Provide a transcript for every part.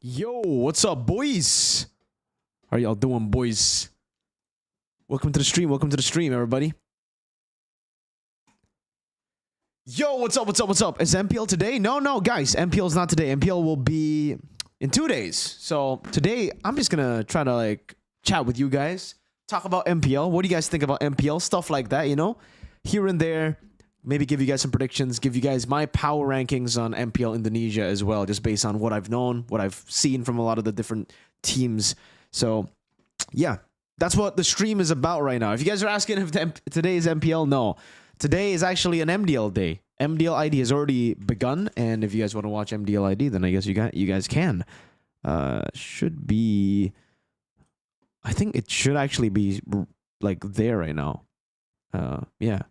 Yo, what's up, boys? How y'all doing, boys? Welcome to the stream. Welcome to the stream, everybody. Yo, what's up? What's up? What's up? Is MPL today? No, guys. MPL is not today. MPL will be in 2 days. So today, I'm just gonna try to like chat with you guys, talk about MPL. What do you guys think about MPL? Stuff like that, you know, here and there. Maybe give you guys some predictions, give you guys my power rankings on MPL Indonesia as well, just based on what I've known, what I've seen from a lot of the different teams. So, yeah, that's what the stream is about right now. If you guys are asking if today is MPL, no. Today is actually an MDL day. MDL ID has already begun, and if you guys want to watch MDL ID, then I guess you guys can. Should be... I think it should actually be, like, there right now. Yeah.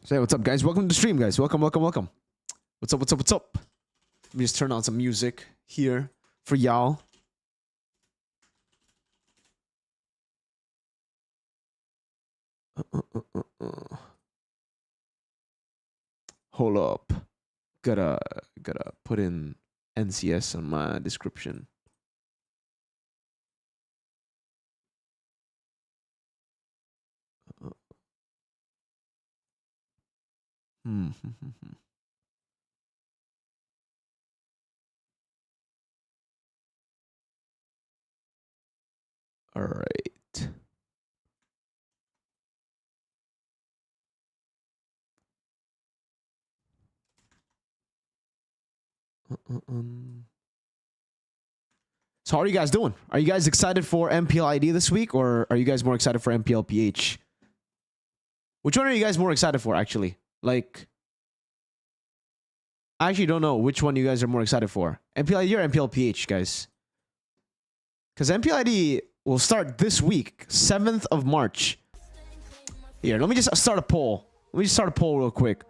Say what's up, guys. Welcome to the stream, guys. Welcome. What's up? Let me just turn on some music here for y'all. Hold up. Gotta put in NCS on my description. All right. So how are you guys doing? Are you guys excited for MPL ID this week, or are you guys more excited for MPL PH? Which one are you guys more excited for, actually? Like, I actually don't know which one you guys are more excited for. MPL ID or MPL PH, guys? Because MPL ID will start this week, 7th of March. Here, let me just start a poll. Let me just start a poll real quick.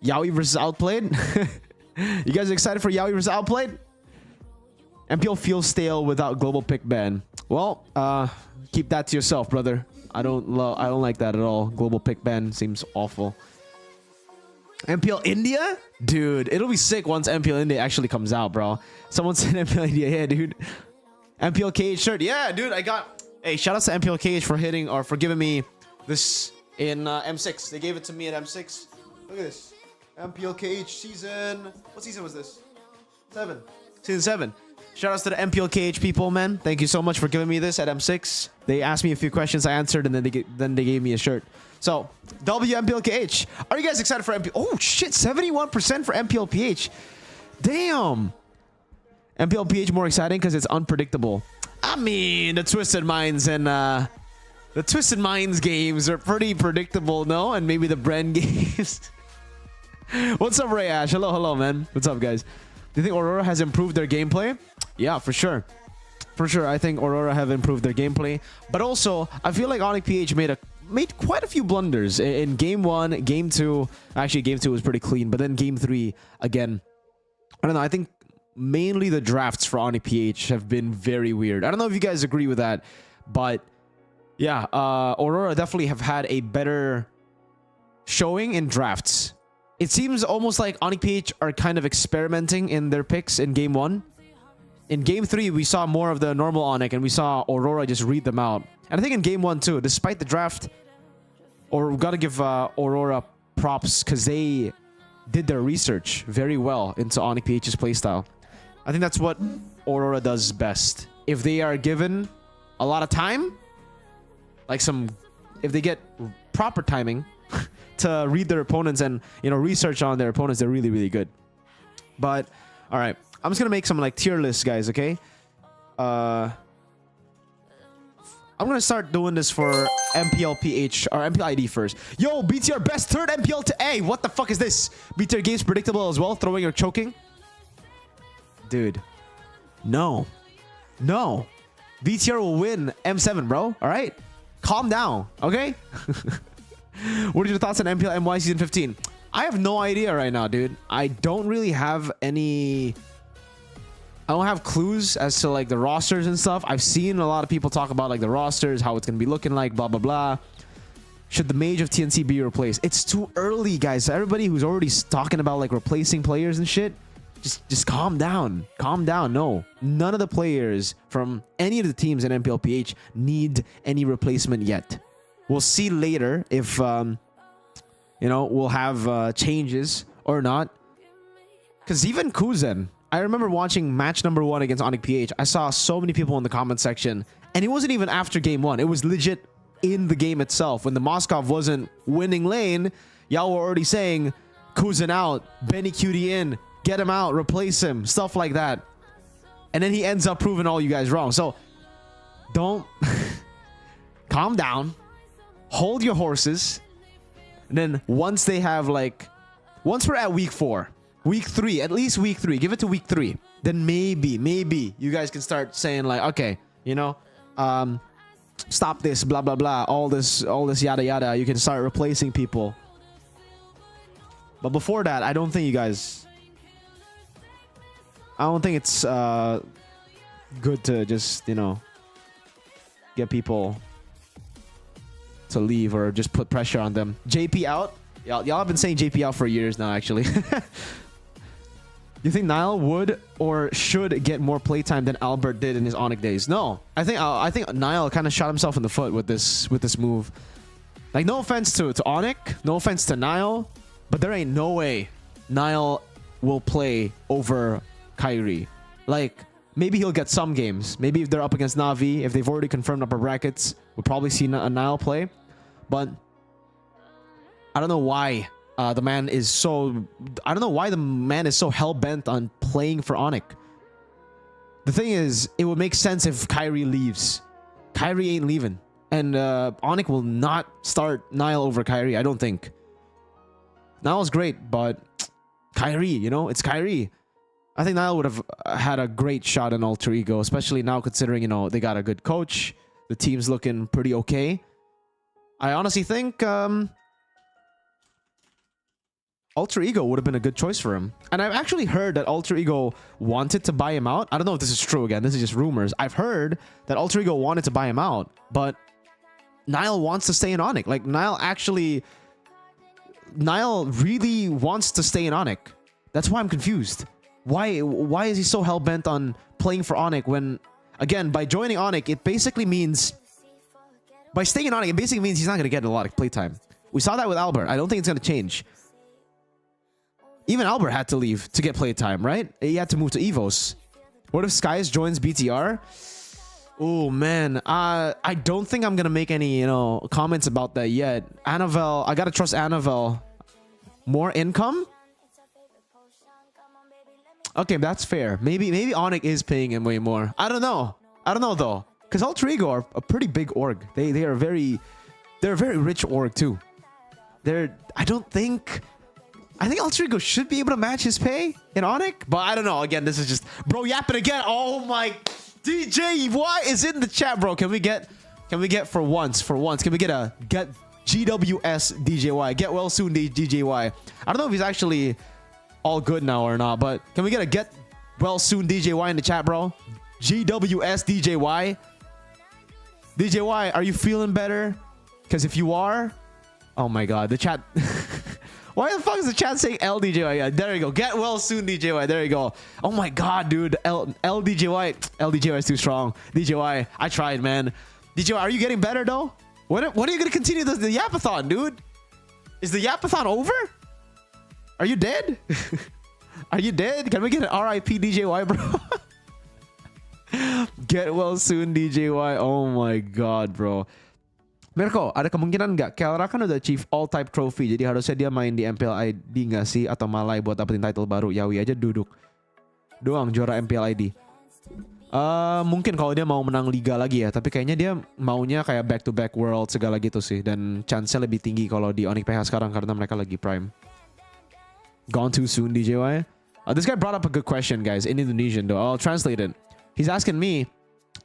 Yaoi versus Outplayed? You guys excited for Yaoi versus Outplayed? MPL feels stale without global pick ban. Well, keep that to yourself, brother. I don't like that at all. Global pick ban seems awful. MPL India? Dude, it'll be sick once MPL India actually comes out, bro. Someone said MPL India. Yeah, dude. MPL KH shirt. Yeah, dude, I got... Hey, shout out to MPL KH for hitting or for giving me this in M6. They gave it to me at M6. Look at this. MPL KH season... What season was this? 7. Season 7. Shout outs to the MPL KH people, man. Thank you so much for giving me this at M6. They asked me a few questions, I answered, and then they gave me a shirt. So, MPL KH. Are you guys excited for MPL? Oh, shit, 71% for MPL PH. Damn. MPL PH more exciting because it's unpredictable. I mean, the Twisted Minds and the Twisted Minds games are pretty predictable, no? And maybe the Brehm games. What's up, Ray Ash? Hello, man. What's up, guys? Do you think Aurora has improved their gameplay? Yeah, for sure. For sure, I think Aurora have improved their gameplay. But also, I feel like Onyx PH made quite a few blunders in Game 1, Game 2. Actually, Game 2 was pretty clean. But then Game 3, again, I don't know. I think mainly the drafts for Onyx PH have been very weird. I don't know if you guys agree with that. But, yeah, Aurora definitely have had a better showing in drafts. It seems almost like Onyx PH are kind of experimenting in their picks in Game 1. In Game 3, we saw more of the normal Onyx, and we saw Aurora just read them out. And I think in Game 1 too, despite the draft, we gotta give Aurora props because they did their research very well into Onyx PH's playstyle. I think that's what Aurora does best. If they are given a lot of time, like if they get proper timing to read their opponents and, you know, research on their opponents, they're really, really good. But, all right. I'm just gonna make some like tier lists, guys, okay? I'm gonna start doing this for MPL PH or MPL ID first. Yo, BTR best third MPL to A. What the fuck is this? BTR games predictable as well, throwing or choking? Dude. No. BTR will win M7, bro. Alright? Calm down, okay? What are your thoughts on MPL MY Season 15? I have no idea right now, dude. I don't really have any I don't have clues as to like the rosters and stuff. I've seen a lot of people talk about like the rosters, how it's gonna be looking like, blah blah blah. Should the Mage of TNC be replaced? It's too early, guys. So everybody who's already talking about like replacing players and shit, just calm down. Calm down. No, none of the players from any of the teams in MPL PH need any replacement yet. We'll see later if you know, we'll have changes or not. Because even Kuzen, I remember watching match number 1 against Onyx PH. I saw so many people in the comment section, and it wasn't even after game 1. It was legit in the game itself. When the Moskov wasn't winning lane, y'all were already saying, Kuzen out, Benny Cutie in, get him out, replace him, stuff like that. And then he ends up proving all you guys wrong. So don't calm down, hold your horses, and then once they have like, once we're at week 4, week 3, at least week 3, give it to week 3, then maybe you guys can start saying like, okay, you know, stop this, blah blah blah, all this yada yada. You can start replacing people. But before that, I don't think you guys, I don't think it's good to just, you know, get people to leave or just put pressure on them. JP out. Y'all have been saying JP out for years now, actually. You think Niall would or should get more playtime than Albert did in his Onyx days? No, I think Niall kind of shot himself in the foot with this move. Like, no offense to Onyx, no offense to Niall, but there ain't no way Niall will play over Kyrie. Like, maybe he'll get some games. Maybe if they're up against Navi, if they've already confirmed upper brackets, we'll probably see a Niall play. But I don't know why the man is so... I don't know why the man is so hell-bent on playing for Onyx. The thing is, it would make sense if Kyrie leaves. Kyrie ain't leaving. And Onyx will not start Niall over Kyrie, I don't think. Niall's great, but Kyrie, you know, it's Kyrie. I think Niall would have had a great shot in Alter Ego, especially now considering, you know, they got a good coach. The team's looking pretty okay. I honestly think Alter Ego would have been a good choice for him. And I've actually heard that Alter Ego wanted to buy him out. I don't know if this is true again. This is just rumors. I've heard that Alter Ego wanted to buy him out, but Niall wants to stay in Onyx. Like, Niall really wants to stay in Onyx. That's why I'm confused. Why is he so hell-bent on playing for Onyx when, again, by joining Onyx, it basically means... By staying in Onyx, it basically means he's not going to get a lot of playtime. We saw that with Albert. I don't think it's going to change. Even Albert had to leave to get playtime, right? He had to move to Evos. What if Skies joins BTR? Oh, man. I don't think I'm going to make any, you know, comments about that yet. Anavel, I got to trust Anavel. More income? Okay, that's fair. Maybe Onyx is paying him way more. I don't know. I don't know, though. Because Alter Ego are a pretty big org. They're a very rich org, too. I think Alter Ego should be able to match his pay in Onyx, but I don't know. Again, this is just bro yapping again. Oh my, DJ Y is in the chat, bro. Can we get for once? Can we get GWS DJY? Get well soon, DJY. I don't know if he's actually all good now or not, but can we get well soon, DJY in the chat, bro? GWS DJY. DJY, are you feeling better? Because if you are, oh my god, the chat. Why the fuck is the chat saying LDJY? Yeah, there you go. Get well soon, DJY. There you go. Oh my god, dude. LDJY. LDJY is too strong. DJY, I tried, man. DJY, are you getting better, though? When are you going to continue the Yapathon, dude? Is the Yapathon over? Are you dead? Are you dead? Can we get an RIP DJY, bro? Get well soon, DJY. Oh my god, bro. Mirko, ada kemungkinan nggak Kelra kan udah achieve all type trophy, jadi harusnya dia main di MPL ID nggak sih, atau Malai buat dapetin title baru? Yawi aja duduk doang juara MPL ID. Mungkin kalau dia mau menang liga lagi ya, tapi kayaknya dia maunya kayak back to back world segala gitu sih, dan chance-nya lebih tinggi kalau di Onyx PH sekarang karena mereka lagi prime. Gone too soon, DJY. This guy brought up a good question, guys, in Indonesian though. I'll translate it. He's asking me,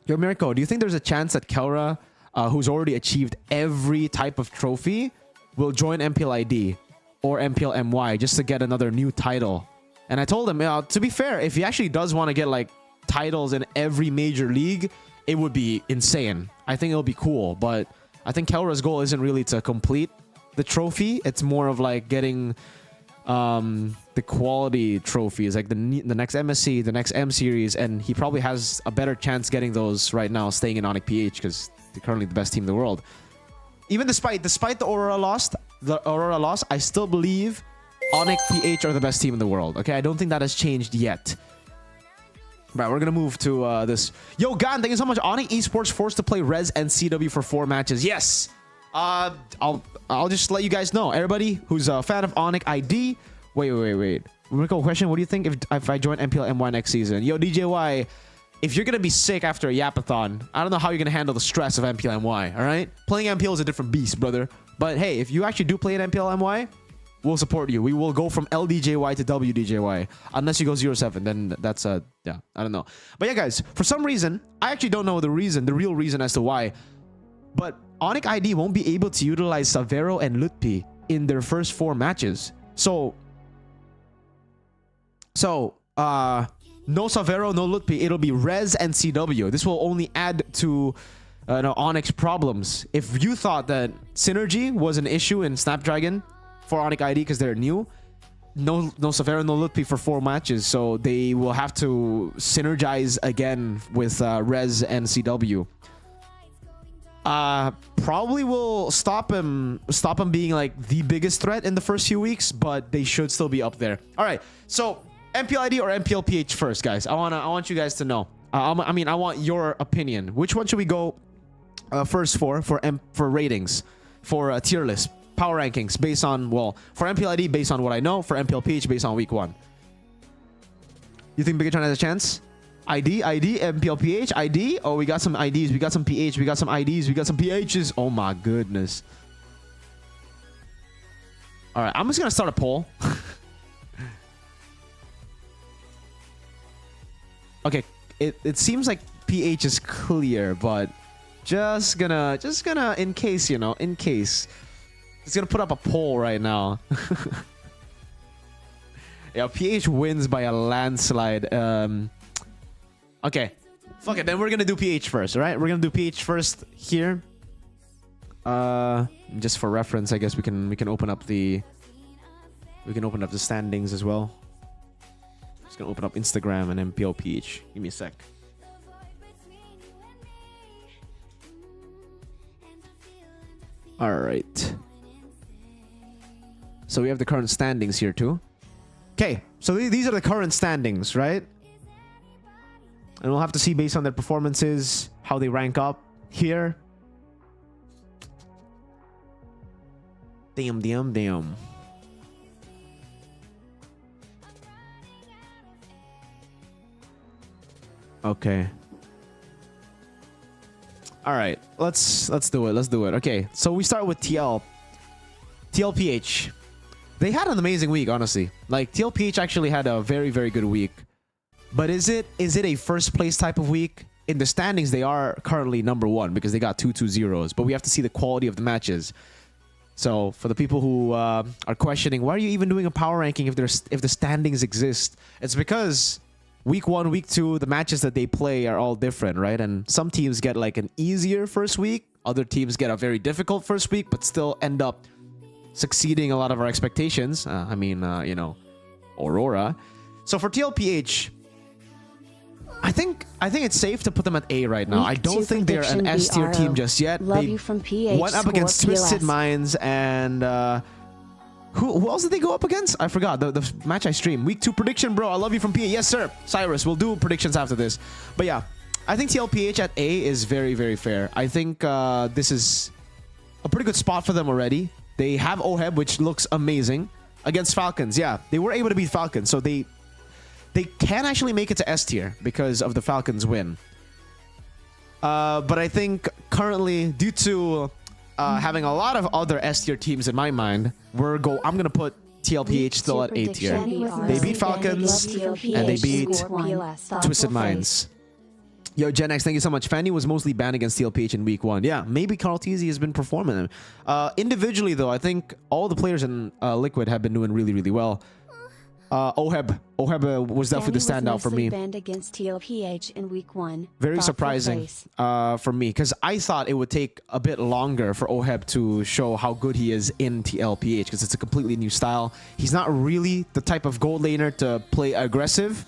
yo Mirko, do you think there's a chance that Kelra, who's already achieved every type of trophy, will join MPL ID or MPL MY just to get another new title? And I told him, to be fair, if he actually does want to get like titles in every major league, it would be insane. I think it'll be cool, but I think Kelra's goal isn't really to complete the trophy. It's more of like getting the quality trophies, like the next MSC, the next M series, and he probably has a better chance getting those right now, staying in Onyx PH, because they're currently the best team in the world. Even despite the Aurora loss, I still believe Onyx PH are the best team in the world. Okay, I don't think that has changed yet. Right, we're gonna move to this. Yo, Gan, thank you so much. Onyx Esports forced to play Res and CW for 4 matches. Yes. I'll just let you guys know. Everybody who's a fan of Onyx ID. Wait. Mirko, question. What do you think if I join MPL MY next season? Yo, DJY, if you're gonna be sick after a Yapathon, I don't know how you're gonna handle the stress of MPL MY. All right, playing MPL is a different beast, brother. But hey, if you actually do play an MPL MY, we'll support you. We will go from LDJY to WDJY. Unless you go 0-7, then that's yeah, I don't know. But yeah, guys, for some reason, I actually don't know the real reason as to why, but Onyx ID won't be able to utilize Savero and Lutpi in their first 4 matches. So no Savero, no Lutpi. It'll be Res and CW. This will only add to Onyx problems. If you thought that synergy was an issue in Snapdragon for Onyx ID because they're new, no Savero, no Lutpi for 4 matches, so they will have to synergize again with Res and CW. Probably will stop him being like the biggest threat in the first few weeks, but they should still be up there. All right, so MPL ID or MPL PH first, guys. I want you guys to know. I mean, I want your opinion. Which one should we go first for ratings, for tier list, power rankings based on, well, for MPL ID based on what I know, for MPL PH based on week 1. You think Bigatron has a chance? ID, MPL PH, ID. Oh, we got some IDs, we got some PH, we got some IDs, we got some PHs. Oh my goodness. All right, I'm just gonna start a poll. Okay, it seems like PH is clear, but just gonna in case, you know, in case, just gonna put up a poll right now. Yeah, PH wins by a landslide. Okay, fuck it. Then we're gonna do PH first, all right? We're gonna do PH first here. Just for reference, I guess we can open up the standings as well. Just gonna open up Instagram and MPL PH. Give me a sec. All right. So we have the current standings here too. Okay, so these are the current standings, right? And we'll have to see based on their performances how they rank up here. Damn. Okay. All right, let's do it. Okay, so we start with TLPH. They had an amazing week, honestly. Like TLPH actually had a very good week. But is it a first place type of week? In the standings, they are currently number 1 because they got 2-2-0s. But we have to see the quality of the matches. So for the people who are questioning, why are you even doing a power ranking if the standings exist? It's because week 1, week 2, the matches that they play are all different, right? And some teams get like an easier first week. Other teams get a very difficult first week, but still end up succeeding a lot of our expectations. I mean, you know, Aurora. So for TLPH, I think it's safe to put them at A right now. I don't think they're an S tier team just yet. Love you from PH. Went up against Twisted Minds and who else did they go up against? I forgot the match I streamed. Week 2 prediction, bro. I love you from PH. Yes, sir. Cyrus, we'll do predictions after this. But yeah, I think TLPH at A is very fair. I think this is a pretty good spot for them already. They have OHEB, which looks amazing against Falcons. Yeah, they were able to beat Falcons, so they can actually make it to S tier because of the Falcons win. But I think currently, due to having a lot of other S tier teams in my mind, I'm gonna put TLPH still at A tier. They beat Falcons and they beat Twisted Minds. Yo, Gen X, thank you so much. Fanny was mostly banned against TLPH in week 1. Yeah, maybe Carl Teasy has been performing. Individually, though, I think all the players in Liquid have been doing really well. Oheb was definitely the standout for me. Banned against TLPH in week 1. Very surprising for me, because I thought it would take a bit longer for Oheb to show how good he is in TLPH, because it's a completely new style. He's not really the type of gold laner to play aggressive.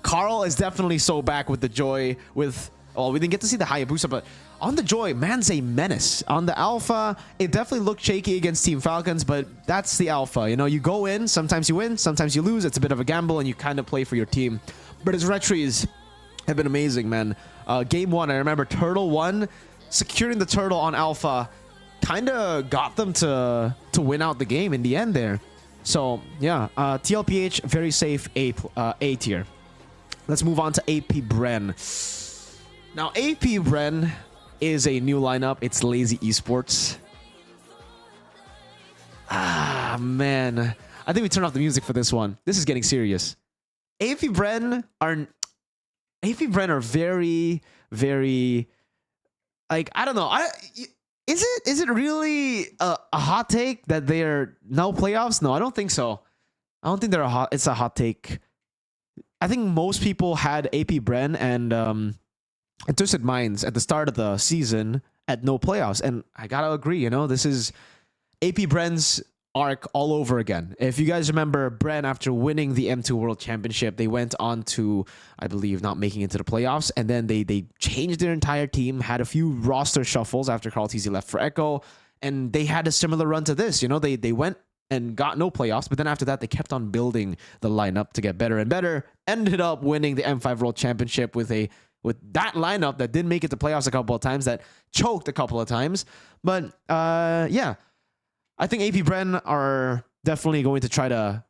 Carl is definitely so back with the Joy. With, well, we didn't get to see the Hayabusa, but on the Joy, man's a menace. On the Alpha, it definitely looked shaky against Team Falcons, but that's the Alpha. You know, you go in, sometimes you win, sometimes you lose. It's a bit of a gamble, and you kind of play for your team. But his retries have been amazing, man. Game 1, I remember Turtle 1, securing the Turtle on Alpha kind of got them to win out the game in the end there. So, yeah, TLPH, very safe A tier. Let's move on to AP Brehm. Now, AP Brehm is a new lineup. It's Lazy Esports. Ah, man. I think we turn off the music for this one. This is getting serious. AP Brehm are very, very, like, I don't know. Is it really a hot take that they're no playoffs? No, I don't think so. I don't think it's a hot take. I think most people had AP Brehm and Twisted Minds at the start of the season at no playoffs, and I gotta agree. You know, this is AP Brehm's arc all over again. If you guys remember, Brehm, after winning the M2 World Championship, they went on to, I believe, not making it to the playoffs, and then they changed their entire team, had a few roster shuffles after Carl TZ left for Echo, and they had a similar run to this. You know, they went and got no playoffs, but then after that, they kept on building the lineup to get better and better. Ended up winning the M5 World Championship with that lineup that didn't make it to playoffs a couple of times, that choked a couple of times. But yeah, I think AP Brehm are definitely going to try to,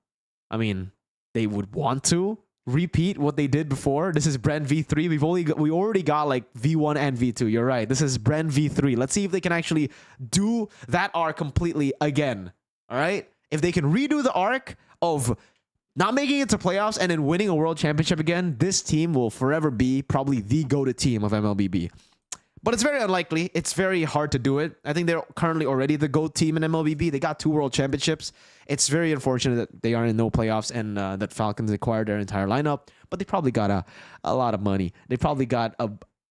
I mean, they would want to repeat what they did before. This is Brehm V3. We already got like V1 and V2. You're right. This is Brehm V3. Let's see if they can actually do that arc completely again. All right? If they can redo the arc of not making it to playoffs and then winning a world championship again, this team will forever be probably the go-to team of MLBB. But it's very unlikely. It's very hard to do it. I think they're currently already the GOAT team in MLBB. They got 2 world championships. It's very unfortunate that they are in no playoffs and that Falcons acquired their entire lineup. But they probably got a lot of money. They probably got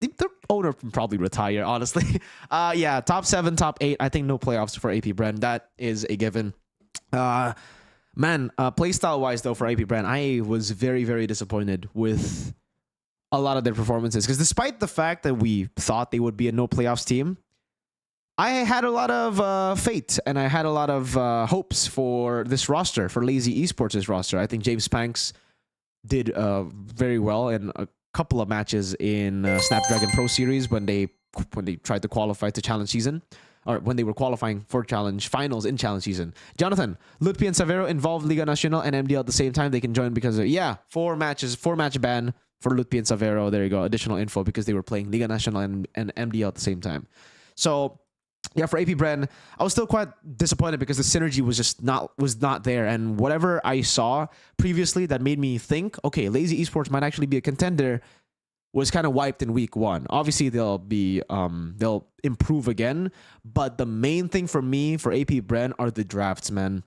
their owner can probably retire, honestly. Yeah, top 7, top 8. I think no playoffs for AP Brehm. That is a given. Man, playstyle wise though, for AP Brehm, I was very, very disappointed with a lot of their performances, because despite the fact that we thought they would be a no playoffs team, I had a lot of faith and I had a lot of hopes for this roster, for Lazy Esports' roster. I think James Panks did very well in a couple of matches in Snapdragon Pro Series when they tried to qualify to Challenge Season, or when they were qualifying for Challenge Finals in Challenge Season. Jonathan, Lutpi and Savero involved Liga Nacional and MDL at the same time. They can join because of, yeah, 4-match ban for Lutpi and Savero. There you go. Additional info because they were playing Liga Nacional and MDL at the same time. So yeah, for AP Brehm, I was still quite disappointed because the synergy was just not there. And whatever I saw previously that made me think, okay, Lazy Esports might actually be a contender, was kind of wiped in week 1. Obviously, they'll improve again. But the main thing for me, for AP Brehm, are the drafts, man.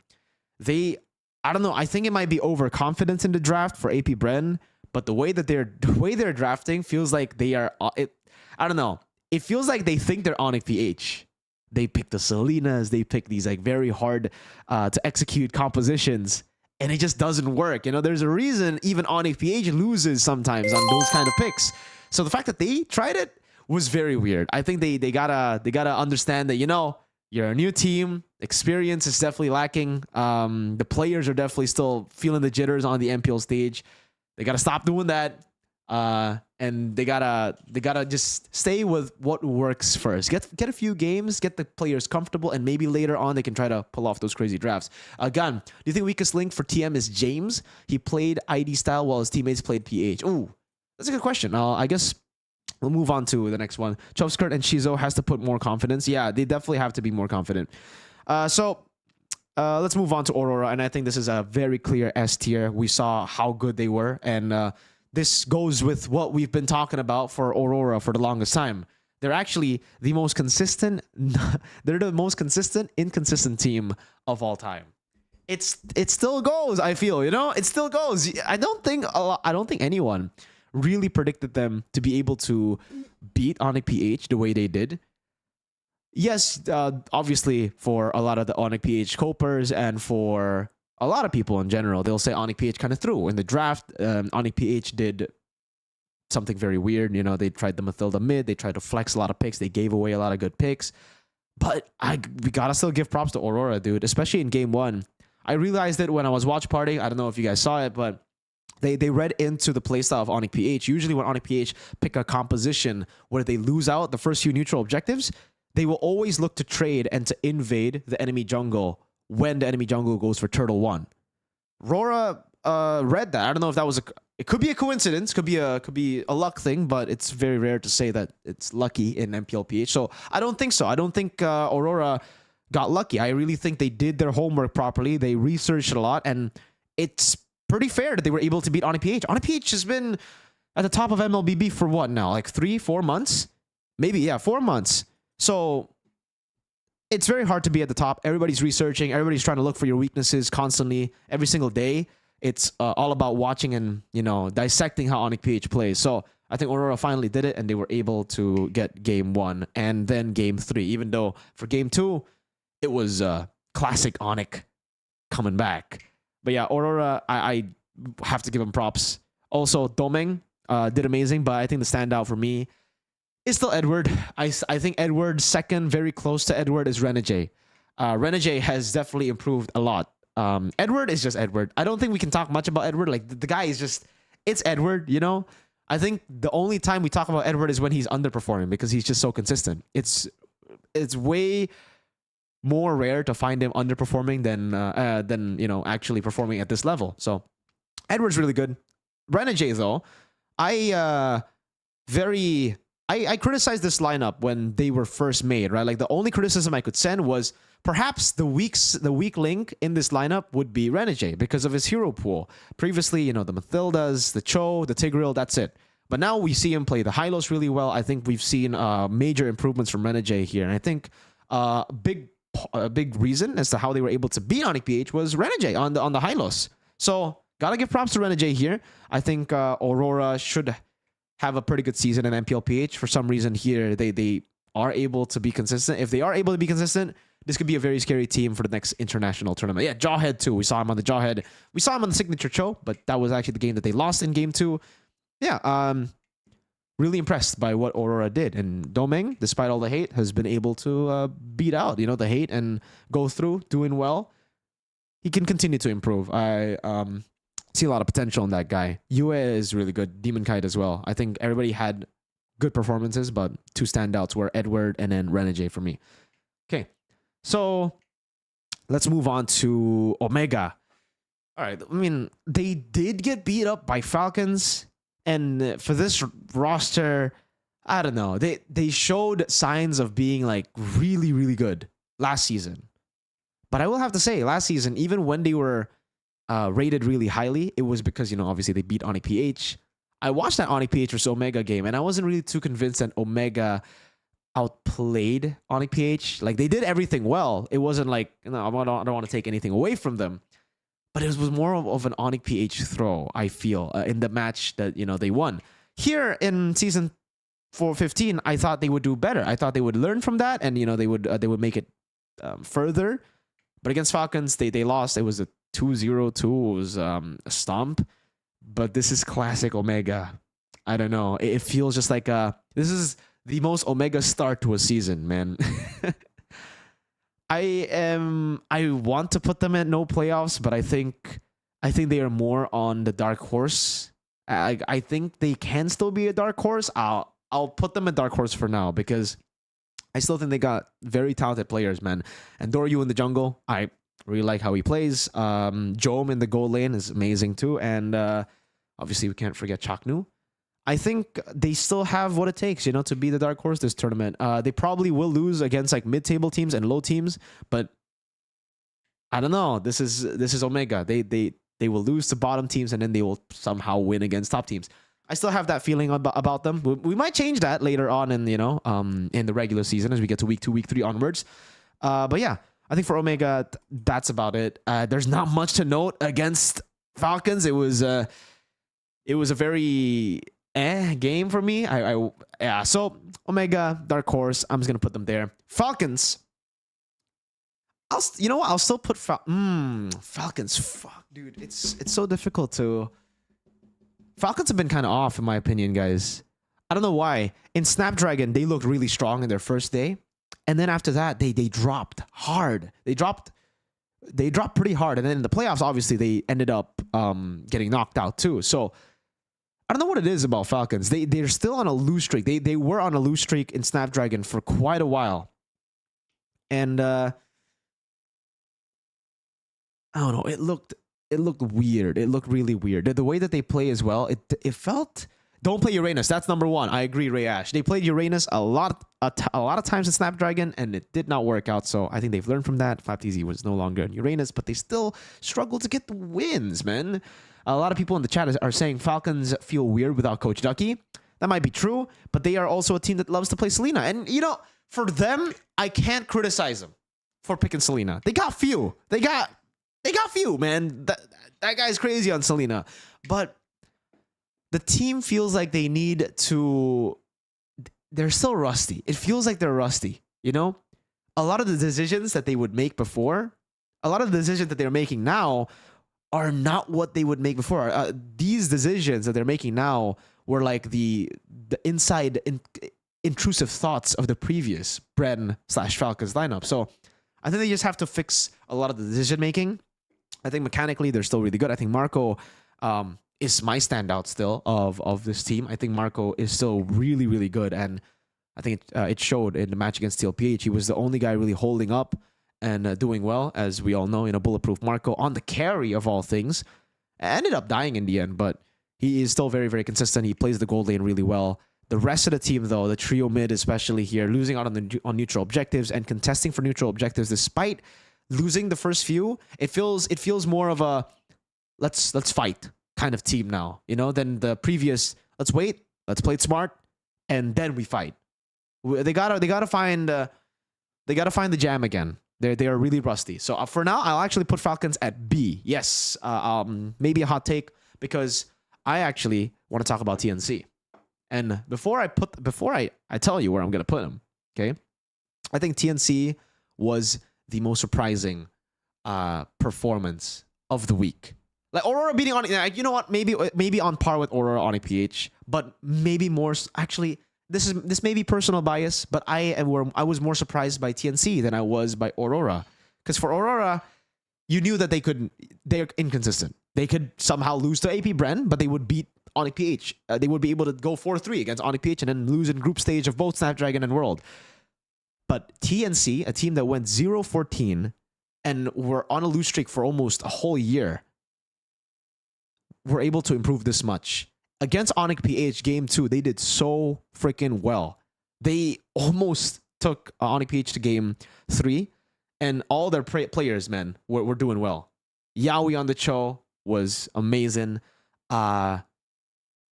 I don't know. I think it might be overconfidence in the draft for AP Brehm, but the way they're drafting feels like they are. I don't know. It feels like they think they're Onyx PH. They pick the Selenas. They pick these like very hard to execute compositions, and it just doesn't work. You know, there's a reason even Onyx PH loses sometimes on those kind of picks. So the fact that they tried it was very weird. I think they gotta understand that, you know, you're a new team. Experience is definitely lacking. The players are definitely still feeling the jitters on the MPL stage. They gotta stop doing that. And they gotta just stay with what works first. Get a few games, get the players comfortable, and maybe later on they can try to pull off those crazy drafts. Gun, do you think weakest link for TM is James? He played ID style while his teammates played PH. Ooh, that's a good question. I guess we'll move on to the next one. Chopskirt and Shizo has to put more confidence. Yeah, they definitely have to be more confident. So let's move on to Aurora, and I think this is a very clear S tier. We saw how good they were, and this goes with what we've been talking about for Aurora for the longest time. They're actually the most consistent. They're the most consistent, inconsistent team of all time. it still goes. I feel, you know, it still goes. I don't think anyone really predicted them to be able to beat Onyx PH the way they did. Yes, obviously for a lot of the Onyx PH copers and for a lot of people in general, they'll say Onyx PH kind of threw in the draft. Onyx PH did something very weird. You know, they tried the Mathilda mid. They tried to flex a lot of picks. They gave away a lot of good picks. But we gotta still give props to Aurora, dude, especially in game one. I realized it when I was watch partying. I don't know if you guys saw it, but they read into the playstyle of Onyx PH. Usually when Onyx PH pick a composition where they lose out the first few neutral objectives, they will always look to trade and to invade the enemy jungle when the enemy jungle goes for turtle 1. Aurora read that. I don't know if that was it could be a coincidence, could be a luck thing, but it's very rare to say that it's lucky in MPL PH. So I don't think so. I don't think Aurora got lucky. I really think they did their homework properly. They researched a lot, and it's pretty fair that they were able to beat Onyx PH. Onyx PH has been at the top of MLBB for what now? Like 3-4 months? Maybe, yeah, 4 months. So it's very hard to be at the top. Everybody's researching. Everybody's trying to look for your weaknesses constantly, every single day. It's all about watching and, you know, dissecting how Onyx PH plays. So I think Aurora finally did it, and they were able to get game 1 and then game 3, even though for game 2, it was classic Onyx coming back. But yeah, Aurora, I have to give him props. Also, Domeng did amazing, but I think the standout for me is still Edward. I think Edward's second, very close to Edward, is Renegade. Renegade has definitely improved a lot. Edward is just Edward. I don't think we can talk much about Edward. Like, the guy is just, it's Edward, you know? I think the only time we talk about Edward is when he's underperforming, because he's just so consistent. It's way more rare to find him underperforming than you know, actually performing at this level. So Edward's really good. Renegade, though, I criticized this lineup when they were first made, right? Like, the only criticism I could send was perhaps the weak link in this lineup would be Renegade because of his hero pool. Previously, you know, the Mathildas, the Cho, the Tigreal, that's it. But now we see him play the Hylos really well. I think we've seen major improvements from Renegade here. And I think a big reason as to how they were able to beat Onyx PH was Renegade on the Hylos. So gotta give props to Renegade here. I think Aurora should have a pretty good season in MPL PH. For some reason here, they are able to be consistent. If they are able to be consistent, this could be a very scary team for the next international tournament. Yeah, Jawhead too. We saw him on the Jawhead. We saw him on the Signature Cho, but that was actually the game that they lost in game 2. Yeah, really impressed by what Aurora did. And Domeng, despite all the hate, has been able to beat out, you know, the hate and go through, doing well. He can continue to improve. I see a lot of potential in that guy. Yue is really good. Demon Kite as well. I think everybody had good performances, but 2 standouts were Edward and then Renegade for me. Okay, so let's move on to Omega. All right, I mean, they did get beat up by Falcons, and for this roster, I don't know. They showed signs of being like really, really good last season. But I will have to say, last season, even when they were rated really highly, it was because, you know, obviously they beat Onyx PH. I watched that Onyx PH versus Omega game, and I wasn't really too convinced that Omega outplayed Onyx PH. Like, they did everything well. It wasn't like, you know, I don't want to take anything away from them, but it was more of an Onyx PH throw, I feel, in the match that, you know, they won. Here in season 415, I thought they would do better. I thought they would learn from that, and, you know, they would make it further. But against Falcons, they lost. It was a 2-0-2. It was a stomp. But this is classic Omega. I don't know. It feels just like this is the most Omega start to a season, man. I want to put them at no playoffs, but I think they are more on the dark horse. I think they can still be a dark horse. I'll put them at dark horse for now because I still think they got very talented players, man. And Doryu in the jungle, I really like how he plays. Jome in the goal lane is amazing too. And obviously we can't forget Chaknu. I think they still have what it takes, you know, to be the dark horse this tournament. They probably will lose against like mid-table teams and low teams, but I don't know. This is Omega. They will lose to bottom teams and then they will somehow win against top teams. I still have that feeling about them. We might change that later on in, you know, in the regular season as we get to week 2, week 3 onwards. But yeah, I think for Omega, that's about it. There's not much to note against Falcons. It was a very game for me. Yeah. So Omega, Dark Horse. I'm just gonna put them there. Falcons. You know what? I'll still put Falcons. Fuck, dude. It's so difficult to. Falcons have been kind of off, in my opinion, guys. I don't know why. In Snapdragon, they looked really strong in their first day. And then after that, they dropped hard. They dropped pretty hard. And then in the playoffs, obviously, they ended up getting knocked out too. So I don't know what it is about Falcons. They're still on a lose streak. They were on a lose streak in Snapdragon for quite a while. And I don't know. It looked weird. It looked really weird. The way that they play as well, it felt. Don't play Uranus. That's number one. I agree, Ray Ash. They played Uranus a lot of times in Snapdragon, and it did not work out. So I think they've learned from that. 5TZ was no longer in Uranus, but they still struggle to get the wins, man. A lot of people in the chat are saying Falcons feel weird without Coach Ducky. That might be true, but they are also a team that loves to play Selena. And, you know, for them, I can't criticize them for picking Selena. They got few. They got few, man. That guy's crazy on Selena. But the team feels like they need to. They're still rusty. It feels like they're rusty. You know, a lot of the decisions that they would make before, a lot of the decisions that they're making now, are not what they would make before. These decisions that they're making now were like the inside intrusive thoughts of the previous Brehm/Falcons lineup. So I think they just have to fix a lot of the decision making. I think mechanically they're still really good. I think Mirko is my standout still of this team. I think Mirko is still really, really good. And I think it showed in the match against TLPH. He was the only guy really holding up and doing well, as we all know, in a bulletproof Mirko on the carry of all things. Ended up dying in the end, but he is still very, very consistent. He plays the gold lane really well. The rest of the team, though, the trio mid especially here, losing out on neutral objectives and contesting for neutral objectives despite losing the first few, it feels more of a let's fight kind of team now, you know, than the previous let's wait, let's play it smart, and then we fight. They gotta find the jam again. They are really rusty. So for now, I'll actually put Falcons at B. Yes, maybe a hot take because I actually want to talk about TNC. And before I tell you where I'm gonna put them, okay? I think TNC was the most surprising performance of the week. Like Aurora beating on, you know what? Maybe on par with Aurora on APH, but maybe more. Actually, this may be personal bias, but I was more surprised by TNC than I was by Aurora. Because for Aurora, you knew that they're inconsistent. They could somehow lose to AP Brehm, but they would beat Onyx PH. They would be able to go 4-3 against Onyx PH and then lose in group stage of both Snapdragon and World. But TNC, a team that went 0-14 and were on a lose streak for almost a whole year, were able to improve this much. Against Onyx PH Game 2, they did so freaking well. They almost took Onyx PH to Game 3, and all their players, man, were doing well. Yaoi on the show was amazing.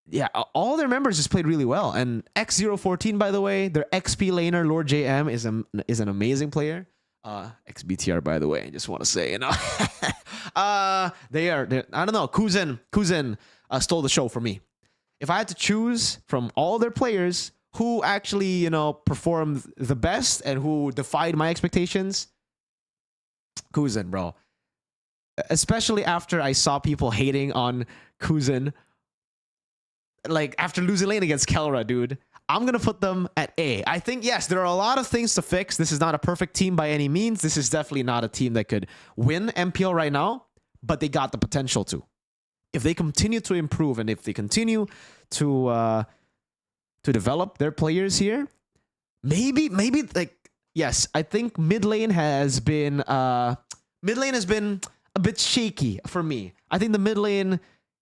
Yeah, all their members just played really well. And X014, by the way, their XP laner, Lord JM, is an amazing player. XBTR, by the way, I just want to say, you know. They're I don't know, Kuzen stole the show for me. If I had to choose from all their players who actually, you know, performed the best and who defied my expectations, Kuzen, bro. Especially after I saw people hating on Kuzen, like after losing lane against Kelra, dude. I'm going to put them at A. I think, yes, there are a lot of things to fix. This is not a perfect team by any means. This is definitely not a team that could win MPL right now, but they got the potential to. If they continue to improve and if they continue to develop their players here, maybe like, yes, I think mid lane has been a bit shaky for me. I think the mid lane,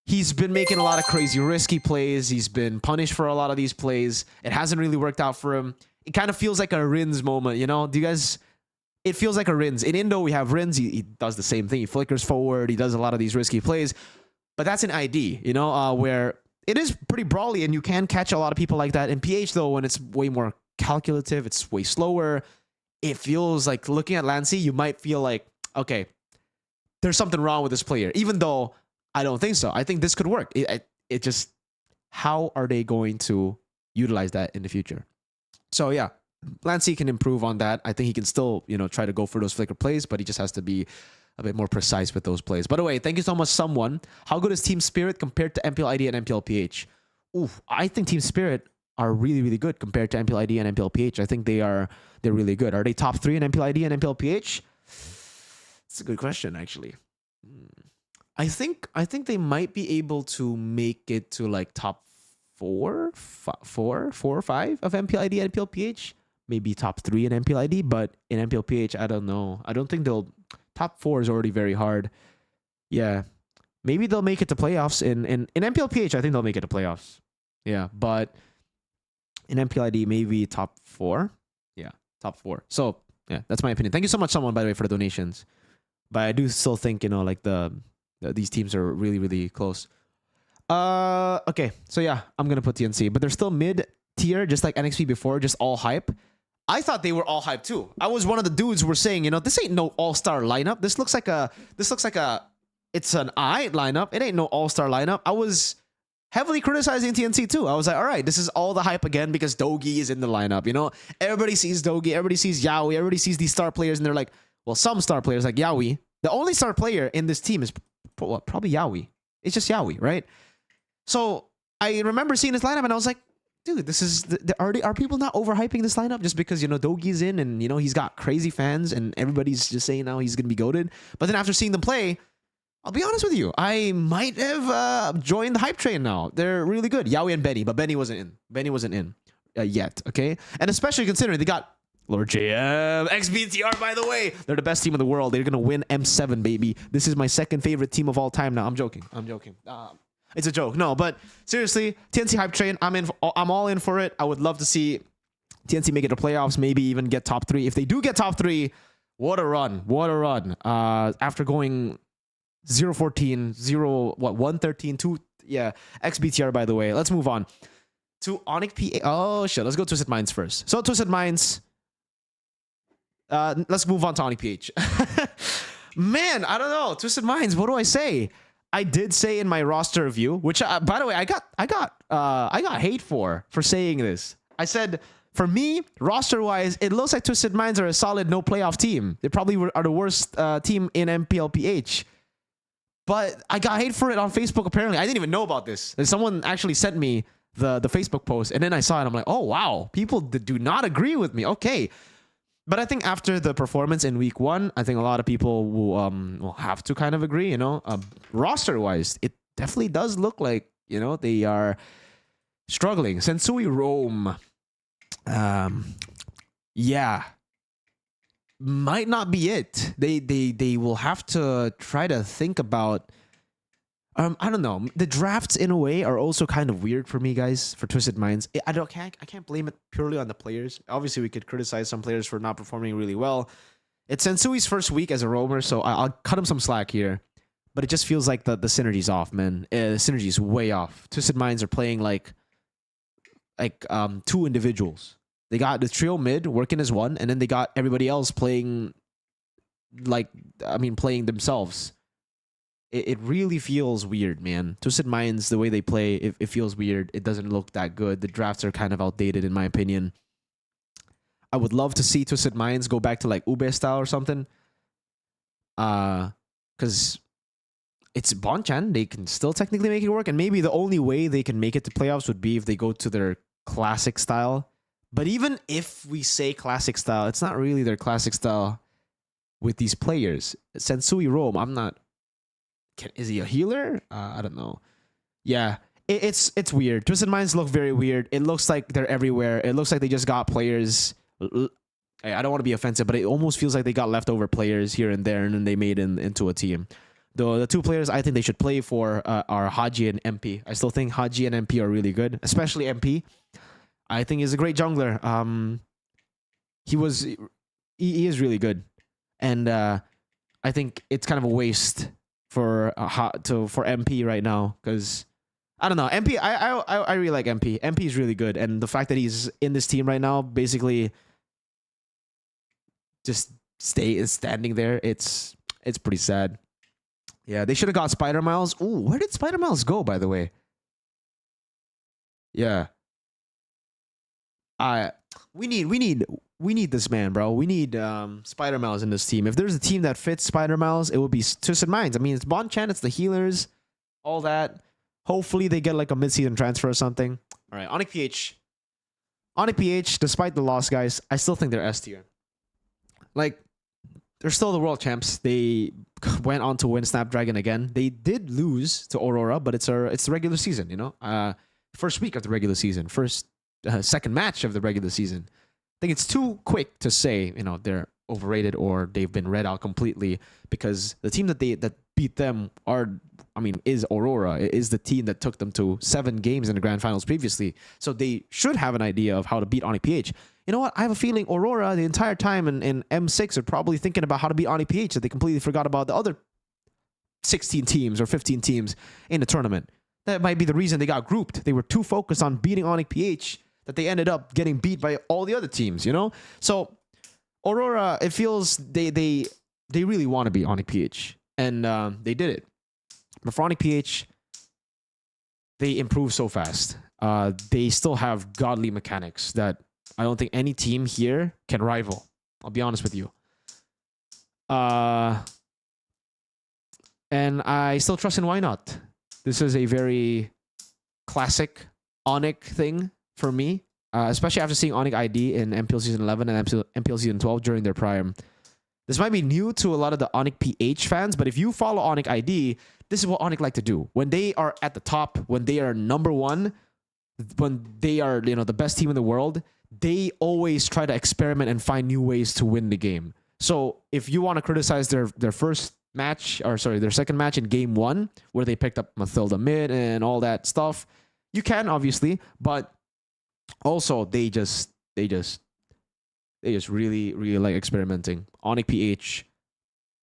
he's been making a lot of crazy risky plays. He's been punished for a lot of these plays. It hasn't really worked out for him. It kind of feels like a Rins moment, you know? Do you guys... It feels like a Rins. In Indo, we have Rins. He does the same thing. He flickers forward. He does a lot of these risky plays. But that's an ID, you know, where it is pretty brawly and you can catch a lot of people like that. In PH, though, when it's way more calculative, it's way slower. it feels like looking at Lancey, you might feel like, okay, there's something wrong with this player, even though I don't think so. I think this could work. It just, how are they going to utilize that in the future? So yeah, Lancey can improve on that. I think he can still, try to go for those flicker plays, but he just has to be a bit more precise with those plays. By the way, thank you so much, someone. How good is Team Spirit compared to MPL ID and MPL PH? Ooh, I think Team Spirit are really, really good compared to MPL ID and MPL PH. I think they're really good. Are they top 3 in MPL ID and MPL PH? It's a good question, actually. I think they might be able to make it to like top 4 or 5 of MPL ID and MPL PH. Maybe top 3 in MPL ID, but in MPL PH, I don't know. I don't think they'll. Top 4 is already very hard. Yeah, maybe they'll make it to playoffs in MPL PH. I think they'll make it to playoffs. Yeah, but in MPL ID, maybe top 4. Yeah, top 4. So yeah, that's my opinion. Thank you so much, someone, by the way, for the donations. But I do still think like these teams are really, really close. Okay, so yeah, I'm gonna put TNC, but they're still mid tier, just like NXP before, just all hype. I thought they were all hype too. I was one of the dudes who were saying, this ain't no all-star lineup. This looks like it's an I lineup. It ain't no all-star lineup. I was heavily criticizing TNC too. I was like, all right, this is all the hype again because Dogi is in the lineup. Everybody sees Dogi, everybody sees Yaoi, everybody sees these star players, and they're like, well, some star players like Yaoi. The only star player in this team is probably Yaoi. It's just Yaoi, right? So I remember seeing this lineup and I was like, dude, this is are people not overhyping this lineup just because Dogi's in and he's got crazy fans and everybody's just saying now he's gonna be goated. But then after seeing them play, I'll be honest with you, I might have joined the hype train now. They're really good, Yaoi and Benny, but Benny wasn't in. Benny wasn't in yet, okay? And especially considering they got Lord JM, XBTR, by the way. They're the best team in the world. They're gonna win M7, baby. This is my second favorite team of all time now. I'm joking. It's a joke. No, but seriously, TNC hype train. I'm all in for it. I would love to see TNC make it to playoffs. Maybe even get top 3. If they do get top 3, what a run! What a run! After going 0-14, 1-13, 2. Yeah, XBTR. By the way, let's move on to Onyx PA. Oh shit! Let's go Twisted Minds first. So Twisted Minds. Let's move on to Onyx PH. Man, I don't know. Twisted Minds. What do I say? I did say in my roster review, which by the way, I got hate for saying this. I said, for me, roster wise, it looks like Twisted Minds are a solid no playoff team. They probably are the worst team in MPL PH. But I got hate for it on Facebook. Apparently, I didn't even know about this. And someone actually sent me the Facebook post, and then I saw it. I'm like, oh wow, people do not agree with me. Okay. But I think after the performance in week 1, I think a lot of people will have to kind of agree, roster-wise, it definitely does look like, they are struggling. Sensui Rome, yeah, might not be it. They will have to try to think about, I don't know. The drafts in a way are also kind of weird for me, guys, for Twisted Minds. I can't blame it purely on the players. Obviously, we could criticize some players for not performing really well. It's Sensui's first week as a roamer, so I'll cut him some slack here. But it just feels like the synergy's off, man. The synergy's way off. Twisted Minds are playing like 2 individuals. They got the trio mid working as one, and then they got everybody else playing playing themselves. It really feels weird, man. Twisted Minds, the way they play, it feels weird. It doesn't look that good. The drafts are kind of outdated, in my opinion. I would love to see Twisted Minds go back to like Ube style or something. Because it's Bonchan. They can still technically make it work. And maybe the only way they can make it to playoffs would be if they go to their classic style. But even if we say classic style, it's not really their classic style with these players. Sensui Rome, I'm not... Is he a healer? I don't know. Yeah, it's weird. Twisted Minds look very weird. It looks like they're everywhere. It looks like they just got players. I don't want to be offensive, but it almost feels like they got leftover players here and there, and then they made into a team. Though the 2 players I think they should play for are Haji and MP. I still think Haji and MP are really good, especially MP. I think he's a great jungler. He is really good, and I think it's kind of a waste for MP right now, because I don't know, MP. I really like MP. MP is really good, and the fact that he's in this team right now, basically, just standing there. It's pretty sad. Yeah, they should have got Spider Miles. Ooh, where did Spider Miles go, by the way? Yeah. We need this man, bro. We need Spider Miles in this team. If there's a team that fits Spider Miles, it would be Twisted Minds. I mean, it's Bonchan, it's the healers, all that. Hopefully they get like a mid-season transfer or something. All right, Onyx PH. Onyx PH, despite the loss, guys, I still think they're S tier. Like, they're still the world champs. They went on to win Snapdragon again. They did lose to Aurora, but it's the regular season, you know? First week of the regular season. Second match of the regular season. I think it's too quick to say, you know, they're overrated or they've been read out completely, because the team that beat them is Aurora. It is the team that took them to 7 games in the grand finals previously. So they should have an idea of how to beat Onyx PH. You know what? I have a feeling Aurora, the entire time in M6, are probably thinking about how to beat Onyx PH, that they completely forgot about the other 16 teams or 15 teams in the tournament. That might be the reason they got grouped. They were too focused on beating Onyx PH that they ended up getting beat by all the other teams, you know? So Aurora, it feels they really want to beat Onyx PH. And they did it. But for Onyx PH, they improved so fast. They still have godly mechanics that I don't think any team here can rival. I'll be honest with you. And I still trust in Why Not. This is a very classic Onyx thing for me, especially after seeing Onyx ID in MPL Season 11 and MPL Season 12 during their prime. This might be new to a lot of the Onyx PH fans, but if you follow Onyx ID, this is what Onyx like to do. When they are at the top, when they are number one, when they are, you know, the best team in the world, they always try to experiment and find new ways to win the game. So if you want to criticize their first match, or sorry, their second match in game 1, where they picked up Mathilda mid and all that stuff, you can obviously, but also they just really like experimenting. Onyx PH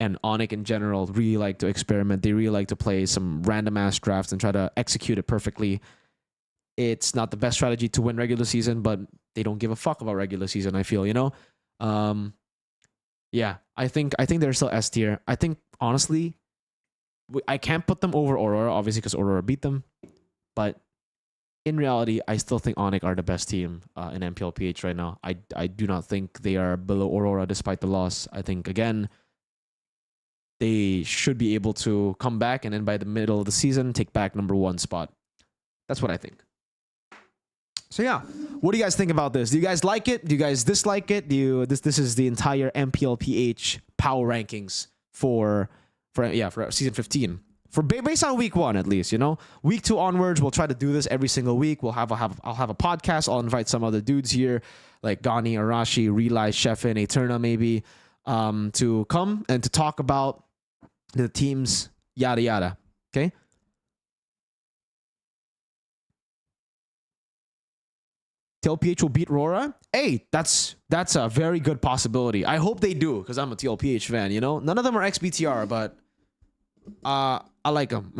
and Onyx in general really like to experiment. They really like to play some random ass drafts and try to execute it perfectly. It's not the best strategy to win regular season, but they don't give a fuck about regular season, I feel, you know? Yeah, I think they're still S tier. I think, honestly, I can't put them over Aurora, obviously, because Aurora beat them. But in reality, I still think Onyx are the best team in MPL PH right now. I do not think they are below Aurora despite the loss. I think, again, they should be able to come back and then by the middle of the season, take back number 1 spot. That's what I think. So yeah, what do you guys think about this? Do you guys like it? Do you guys dislike it? This is the entire MPL PH Power Rankings for season 15. Based on week 1 at least, you know. Week 2 onwards, we'll try to do this every single week. I'll have a podcast. I'll invite some other dudes here like Gani, Arashi, Realize, Sheffin, Eterna maybe, to come and to talk about the teams, yada yada. Okay. TLPH will beat Rora. Hey, that's a very good possibility. I hope they do, because I'm a TLPH fan, you know? None of them are XBTR, but I like them.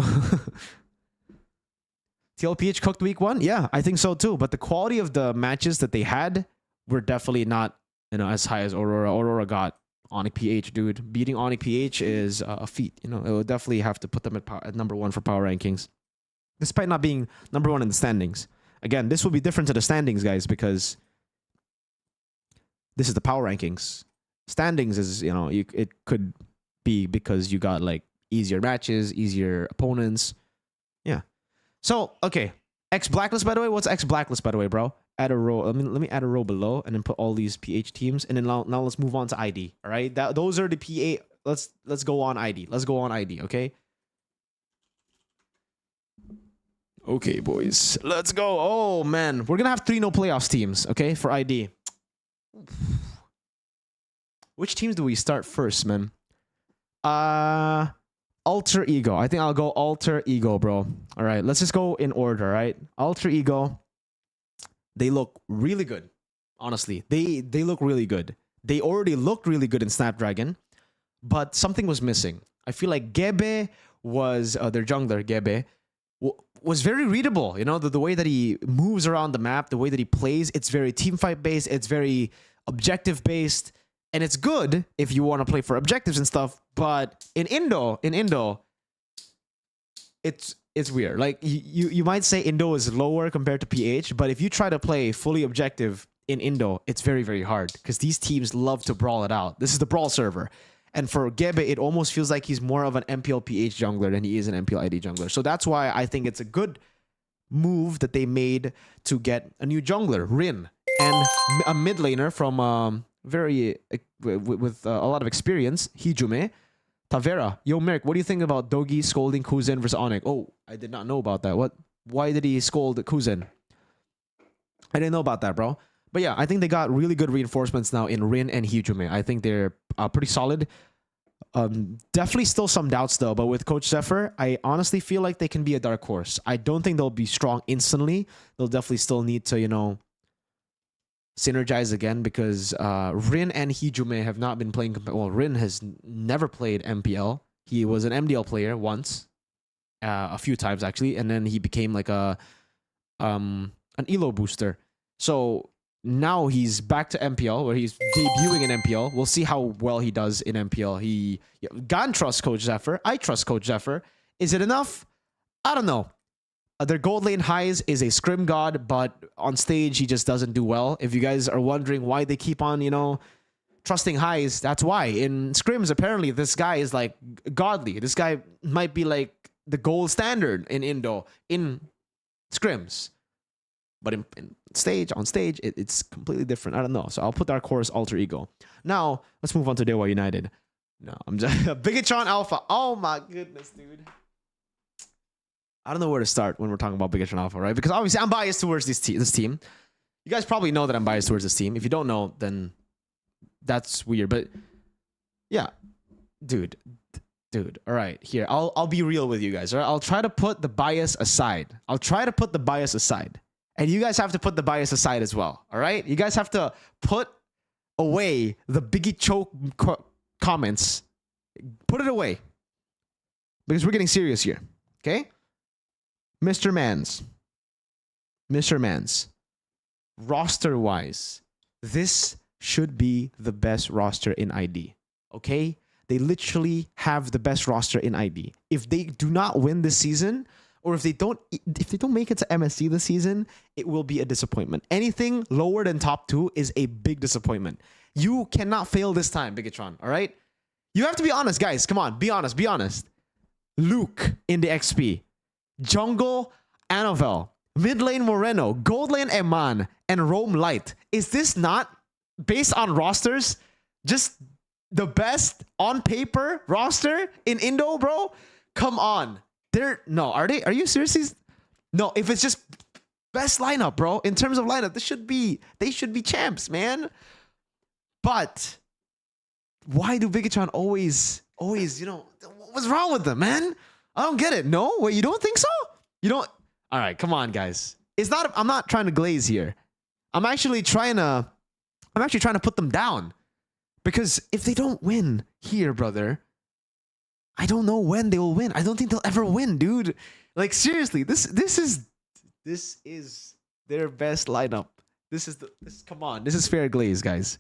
TLPH cooked week 1? Yeah, I think so too. But the quality of the matches that they had were definitely not, you know, as high as Aurora. Aurora got Onyx PH, dude. Beating Onyx PH is a feat. You know, it would definitely have to put them at number 1 for power rankings, despite not being number 1 in the standings. Again, this will be different to the standings, guys, because this is the power rankings. Standings is, you know, it could be because you got like easier matches, easier opponents. Yeah. So, okay. X Blacklist, by the way. What's X Blacklist, by the way, bro? Add a row. Let me add a row below and then put all these PH teams. And then now let's move on to ID. All right. Those are the PA. Let's go on ID. Let's go on ID, okay? Okay, boys. Let's go. Oh, man. We're going to have 3 no playoffs teams, okay, for ID. Which teams do we start first, man? Alter Ego. I think I'll go Alter Ego, bro. All right, let's just go in order, right? Alter Ego. They look really good, honestly. They look really good. They already looked really good in Snapdragon, but something was missing. I feel like Gebe was, their jungler, Gebe, was very readable. You know, the way that he moves around the map, the way that he plays, it's very team fight based. It's very objective based. And it's good if you want to play for objectives and stuff, but in Indo, it's weird. Like you might say Indo is lower compared to PH, but if you try to play fully objective in Indo, it's very, very hard because these teams love to brawl it out. This is the brawl server. And for Gebe, it almost feels like he's more of an MPL PH jungler than he is an MPL ID jungler. So that's why I think it's a good move that they made to get a new jungler, Rin, and a mid laner from with a lot of experience, Hijume, Tavera. Yo, Mirko, what do you think about Dogi scolding Kuzen versus Onyx? Oh, I did not know about that. What? Why did he scold Kuzen? I didn't know about that, bro. But yeah, I think they got really good reinforcements now in Rin and Hijume. I think they're pretty solid. Definitely still some doubts though, but with Coach Zephyr, I honestly feel like they can be a dark horse. I don't think they'll be strong instantly. They'll definitely still need to, you know, synergize again because Rin and Hijume have not been playing. Well, Rin has never played MPL. He was an MDL player once, a few times actually, and then he became like an elo booster. So now he's back to MPL where he's debuting in MPL. We'll see how well he does in MPL. Gan trusts Coach Zephyr. I trust Coach Zephyr. Is it enough? I don't know. Their gold lane Highs is a scrim god, but on stage he just doesn't do well. If you guys are wondering why they keep on, you know, trusting Highs, that's why. In scrims, apparently this guy is like godly. This guy might be like the gold standard in Indo in scrims. But on stage, it's completely different. I don't know. So I'll put Dark Horse Alter Ego. Now, let's move on to Dewa United. No, I'm just... Bigatron Alpha. Oh my goodness, dude. I don't know where to start when we're talking about Bigatron Alpha, right? Because obviously I'm biased towards this team. You guys probably know that I'm biased towards this team. If you don't know, then that's weird. But yeah, dude. All right, here. I'll be real with you guys. All right? I'll try to put the bias aside. And you guys have to put the bias aside as well, all right? You guys have to put away the Biggie Choke comments. Put it away. Because we're getting serious here, okay? Mr. Mans. Roster-wise, this should be the best roster in ID, okay? They literally have the best roster in ID. If they do not win this season... or if they don't make it to MSC this season, it will be a disappointment. Anything lower than top 2 is a big disappointment. You cannot fail this time, Bigatron, all right? You have to be honest, guys. Come on, be honest. Luke in the XP. Jungle, Anovel. Mid lane, Moreno. Gold lane, Eman. And Rome Light. Is this not, based on rosters, just the best on paper roster in Indo, bro? Come on. Are you seriously? No, if it's just best lineup, bro. In terms of lineup, they should be champs, man. But why do Bigatron always, you know, what's wrong with them, man? I don't get it. No, wait, you don't think so? You don't? All right, come on, guys. I'm not trying to glaze here. I'm actually trying to put them down because if they don't win here, brother, I don't know when they will win. I don't think they'll ever win, dude. Like seriously, this is their best lineup. Come on. This is fair glaze, guys.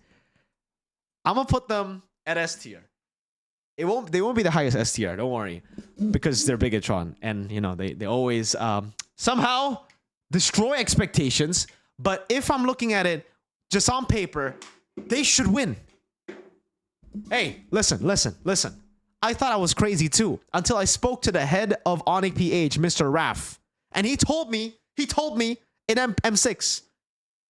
I'm gonna put them at S tier. They won't be the highest S tier, don't worry. Because they're Bigatron and you know they always somehow destroy expectations. But if I'm looking at it just on paper, they should win. Hey, listen. I thought I was crazy too until I spoke to the head of Onyx PH, Mr. Raf. And he told me in M6,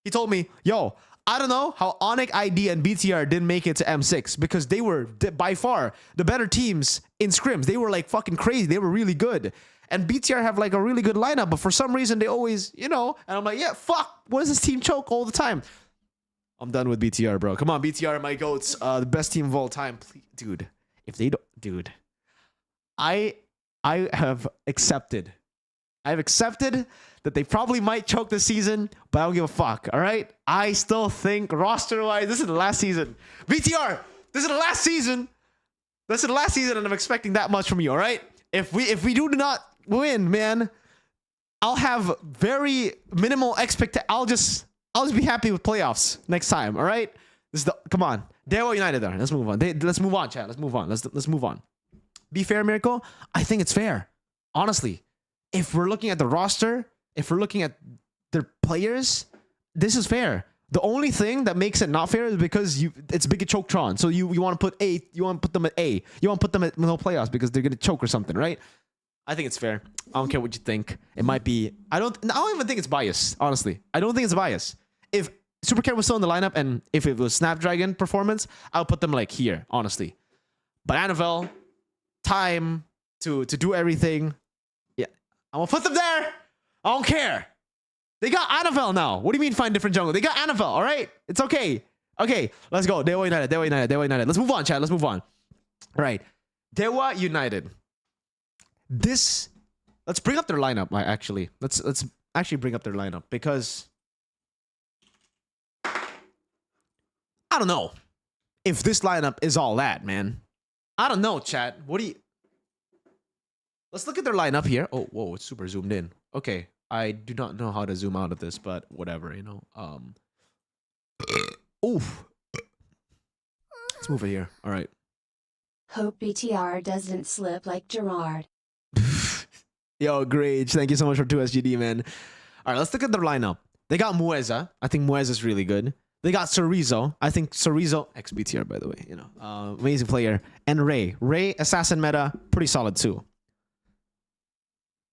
he told me, yo, I don't know how Onyx ID and BTR didn't make it to M6 because they were by far the better teams in scrims. They were like fucking crazy. They were really good. And BTR have like a really good lineup, but for some reason they always, you know, and I'm like, yeah, fuck, what does this team choke all the time? I'm done with BTR, bro. Come on, BTR, my goats. The best team of all time. Please, dude. If they don't, dude, I have accepted. I've accepted that they probably might choke this season, but I don't give a fuck. All right, I still think roster-wise, this is the last season. VTR, this is the last season. This is the last season, and I'm expecting that much from you. All right, if we do not win, man, I'll have very minimal expectation. I'll just be happy with playoffs next time. All right. Come on. Dewa United there. Let's move on. Let's move on, chat. Let's move on. Let's move on. Be fair, Mirko. I think it's fair. Honestly. If we're looking at the roster, if we're looking at their players, this is fair. The only thing that makes it not fair is because it's Big Choketron. So you want to put them at A. You want to put them at no playoffs because they're gonna choke or something, right? I think it's fair. I don't care what you think. It might be. I don't even think it's biased. Honestly, I don't think it's biased. If Supercat was still in the lineup and if it was Snapdragon performance, I'll put them like here. Honestly, but Annabelle, time to do everything. Yeah, I'm gonna put them there. I don't care. They got Annabelle now. What do you mean find different jungle? They got Annabelle, all right? It's okay. Okay, let's go. Dewa United, Dewa United, Dewa United. Let's move on, chat. Let's move on. All right. Dewa United. Let's bring up their lineup, actually. Let's actually bring up their lineup because I don't know if this lineup is all that, man. I don't know, chat. Let's look at their lineup here. Oh, whoa, it's super zoomed in. Okay. I do not know how to zoom out of this, but whatever, you know. Oof. Let's move it here. All right. Hope BTR doesn't slip like Gerard. Yo, Grage, thank you so much for 2SGD, man. All right, let's look at their lineup. They got Mueza. I think Mueza is really good. They got Chorizo. I think Chorizo, ex-BTR, by the way, you know, amazing player. And Ray. Ray, assassin meta, pretty solid too.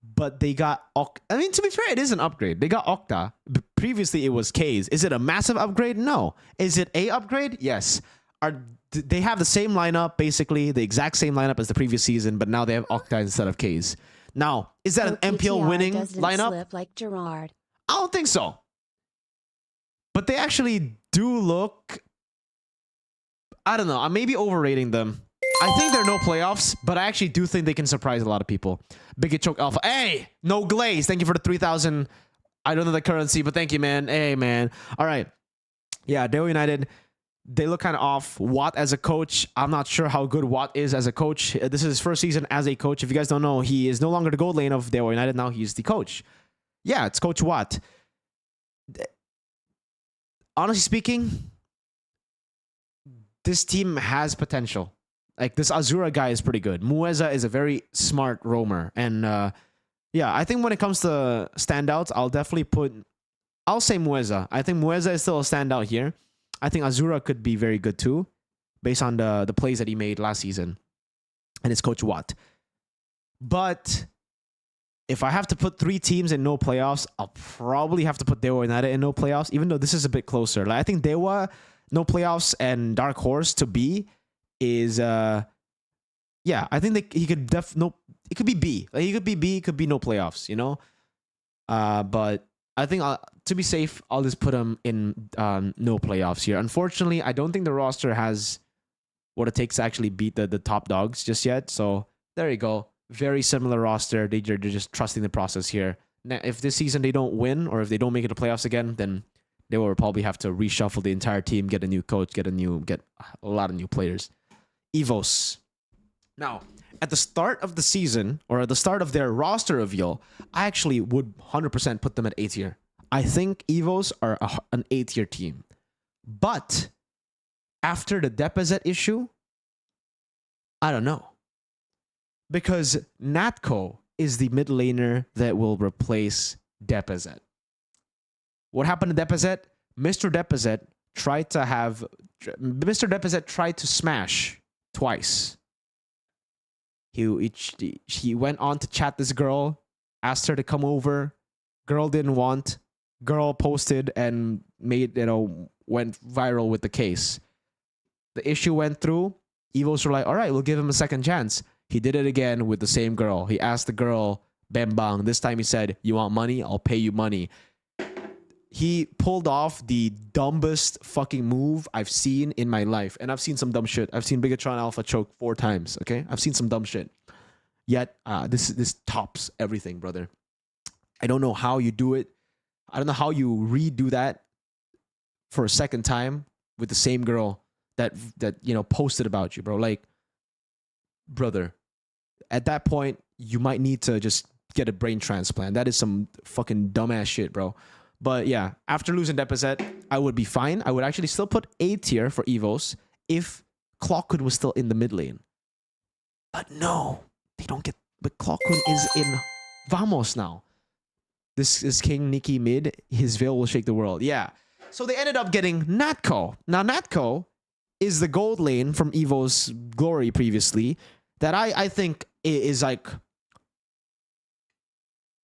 But they got I mean, to be fair, it is an upgrade. They got Octa. Previously, it was K's. Is it a massive upgrade? No. Is it a upgrade? Yes. They have the same lineup, basically, the exact same lineup as the previous season, but now they have Octa instead of K's. Now, is that an MPL winning lineup? Slip like Gerard. I don't think so. But they actually do look... I don't know. I may be overrating them. I think they're no playoffs, but I actually do think they can surprise a lot of people. Big Choke Alpha. Hey, no glaze. Thank you for the 3,000. I don't know the currency, but thank you, man. Hey, man. All right. Yeah, Dewa United, they look kind of off. Watt as a coach, I'm not sure how good Watt is as a coach. This is his first season as a coach. If you guys don't know, he is no longer the gold lane of Dewa United. Now he's the coach. Yeah, it's Coach Watt. Honestly speaking, this team has potential. Like, this Azura guy is pretty good. Mueza is a very smart roamer. And, yeah, I think when it comes to standouts, I'll say Mueza. I think Mueza is still a standout here. I think Azura could be very good too, based on the plays that he made last season. And it's Coach Watt. But if I have to put 3 teams in no playoffs, I'll probably have to put Dewa United in no playoffs, even though this is a bit closer. Like, I think Dewa, no playoffs, and Dark Horse to be is yeah, I think he could it could be B. Like, he could be B, it could be no playoffs, you know? But I think to be safe, I'll just put him in no playoffs here. Unfortunately, I don't think the roster has what it takes to actually beat the top dogs just yet. So there you go. Very similar roster. They're just trusting the process here. Now, if this season they don't win or if they don't make it to playoffs again, then they will probably have to reshuffle the entire team, get a new coach, get a lot of new players. EVOS. Now, at the start of the season, or at the start of their roster reveal, I actually would 100% put them at A tier. I think EVOS are an A tier team. But after the Depazet issue, I don't know. Because Natco is the mid laner that will replace Depazet. What happened to Depazet? Mr. Depazet tried to smash twice. He went on to chat this girl, asked her to come over. Girl didn't want. Girl posted and went viral with the case. The issue went through. Evos were like, all right, we'll give him a second chance. He did it again with the same girl. He asked the girl, bam bang. This time he said, you want money? I'll pay you money. He pulled off the dumbest fucking move I've seen in my life. And I've seen some dumb shit. I've seen Bigatron Alpha choke 4 times, okay? I've seen some dumb shit. Yet, this tops everything, brother. I don't know how you do it. I don't know how you redo that for a second time with the same girl that posted about you, bro. Like, brother, at that point, you might need to just get a brain transplant. That is some fucking dumbass shit, bro. But yeah, after losing Deposit, I would be fine. I would actually still put A tier for Evos if Clockwood was still in the mid lane. But no, they don't get... But Clockwood is in Vamos now. This is King Nikki mid. His veil will shake the world. Yeah. So they ended up getting Natco. Now, Natco is the gold lane from Evo's glory previously that I think is like...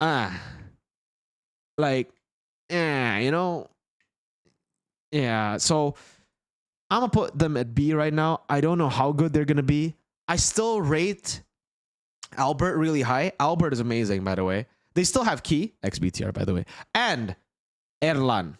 you know? Yeah, so I'm going to put them at B right now. I don't know how good they're going to be. I still rate Albert really high. Albert is amazing, by the way. They still have Key, XBTR, by the way, and Erlan.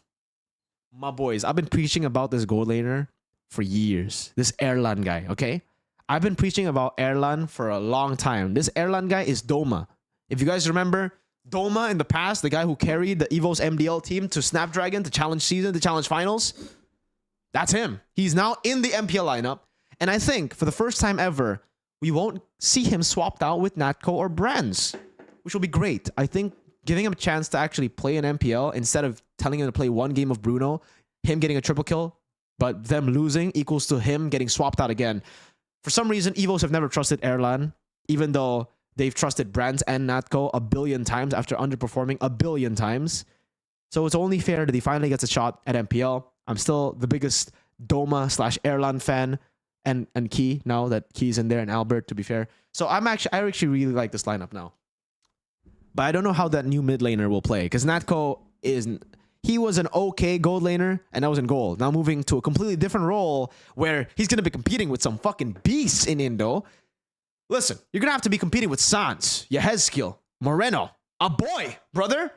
My boys, I've been preaching about this gold laner for years. This Erlan guy, okay? I've been preaching about Erlan for a long time. This Erlan guy is Doma. If you guys remember, Doma in the past, the guy who carried the Evo's MDL team to Snapdragon, to Challenge Season, to Challenge Finals, that's him. He's now in the MPL lineup. And I think for the first time ever, we won't see him swapped out with Natco or Brands, which will be great. I think giving him a chance to actually play an MPL instead of telling him to play one game of Bruno, him getting a triple kill, but them losing equals to him getting swapped out again. For some reason, Evos have never trusted Erlan, even though they've trusted Brands and Natco a billion times after underperforming a billion times. So it's only fair that he finally gets a shot at MPL. I'm still the biggest Doma/Erlan fan, and Key now that Key's in there, and Albert, to be fair. So I actually really like this lineup now. But I don't know how that new mid laner will play, because Natco he was an okay gold laner, and that was in gold. Now moving to a completely different role where he's going to be competing with some fucking beasts in Indo. Listen, you're going to have to be competing with Sans, Yehezkiel, Moreno, a boy, brother.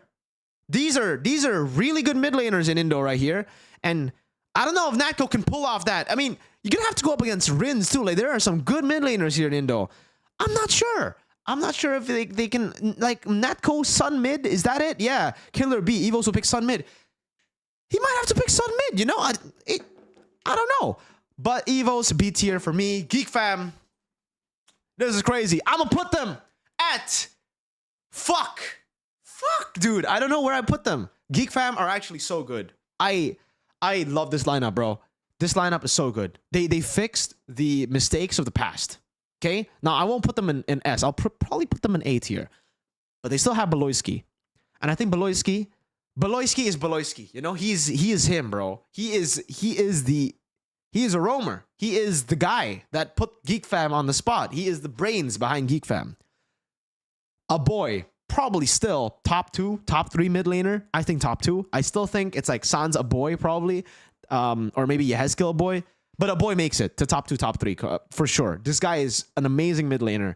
These are really good mid laners in Indo right here. And I don't know if Natco can pull off that. I mean, you're going to have to go up against Rins too. Like, there are some good mid laners here in Indo. I'm not sure. I'm not sure if they can, like, Natco Sun mid. Is that it? Yeah. Killer B. Evos will pick Sun mid. He might have to pick Sun mid, you know? I don't know. But Evos, B tier for me. Geek Fam. This is crazy. I'm going to put them at... Fuck, dude. I don't know where I put them. Geek Fam are actually so good. I love this lineup, bro. This lineup is so good. They fixed the mistakes of the past. Okay? Now, I won't put them in S. I'll probably put them in A tier. But they still have Beloyski. And I think Beloyski is Beloyski. You know? He is him, bro. He is a roamer. He is the guy that put Geek Fam on the spot. He is the brains behind Geek Fam. A boy, probably still top 2, top 3 mid laner. I think top 2. I still think it's like Sans a boy, probably. Or maybe Yehezkiel a boy. But a boy makes it to top 2, top 3 for sure. This guy is an amazing mid laner.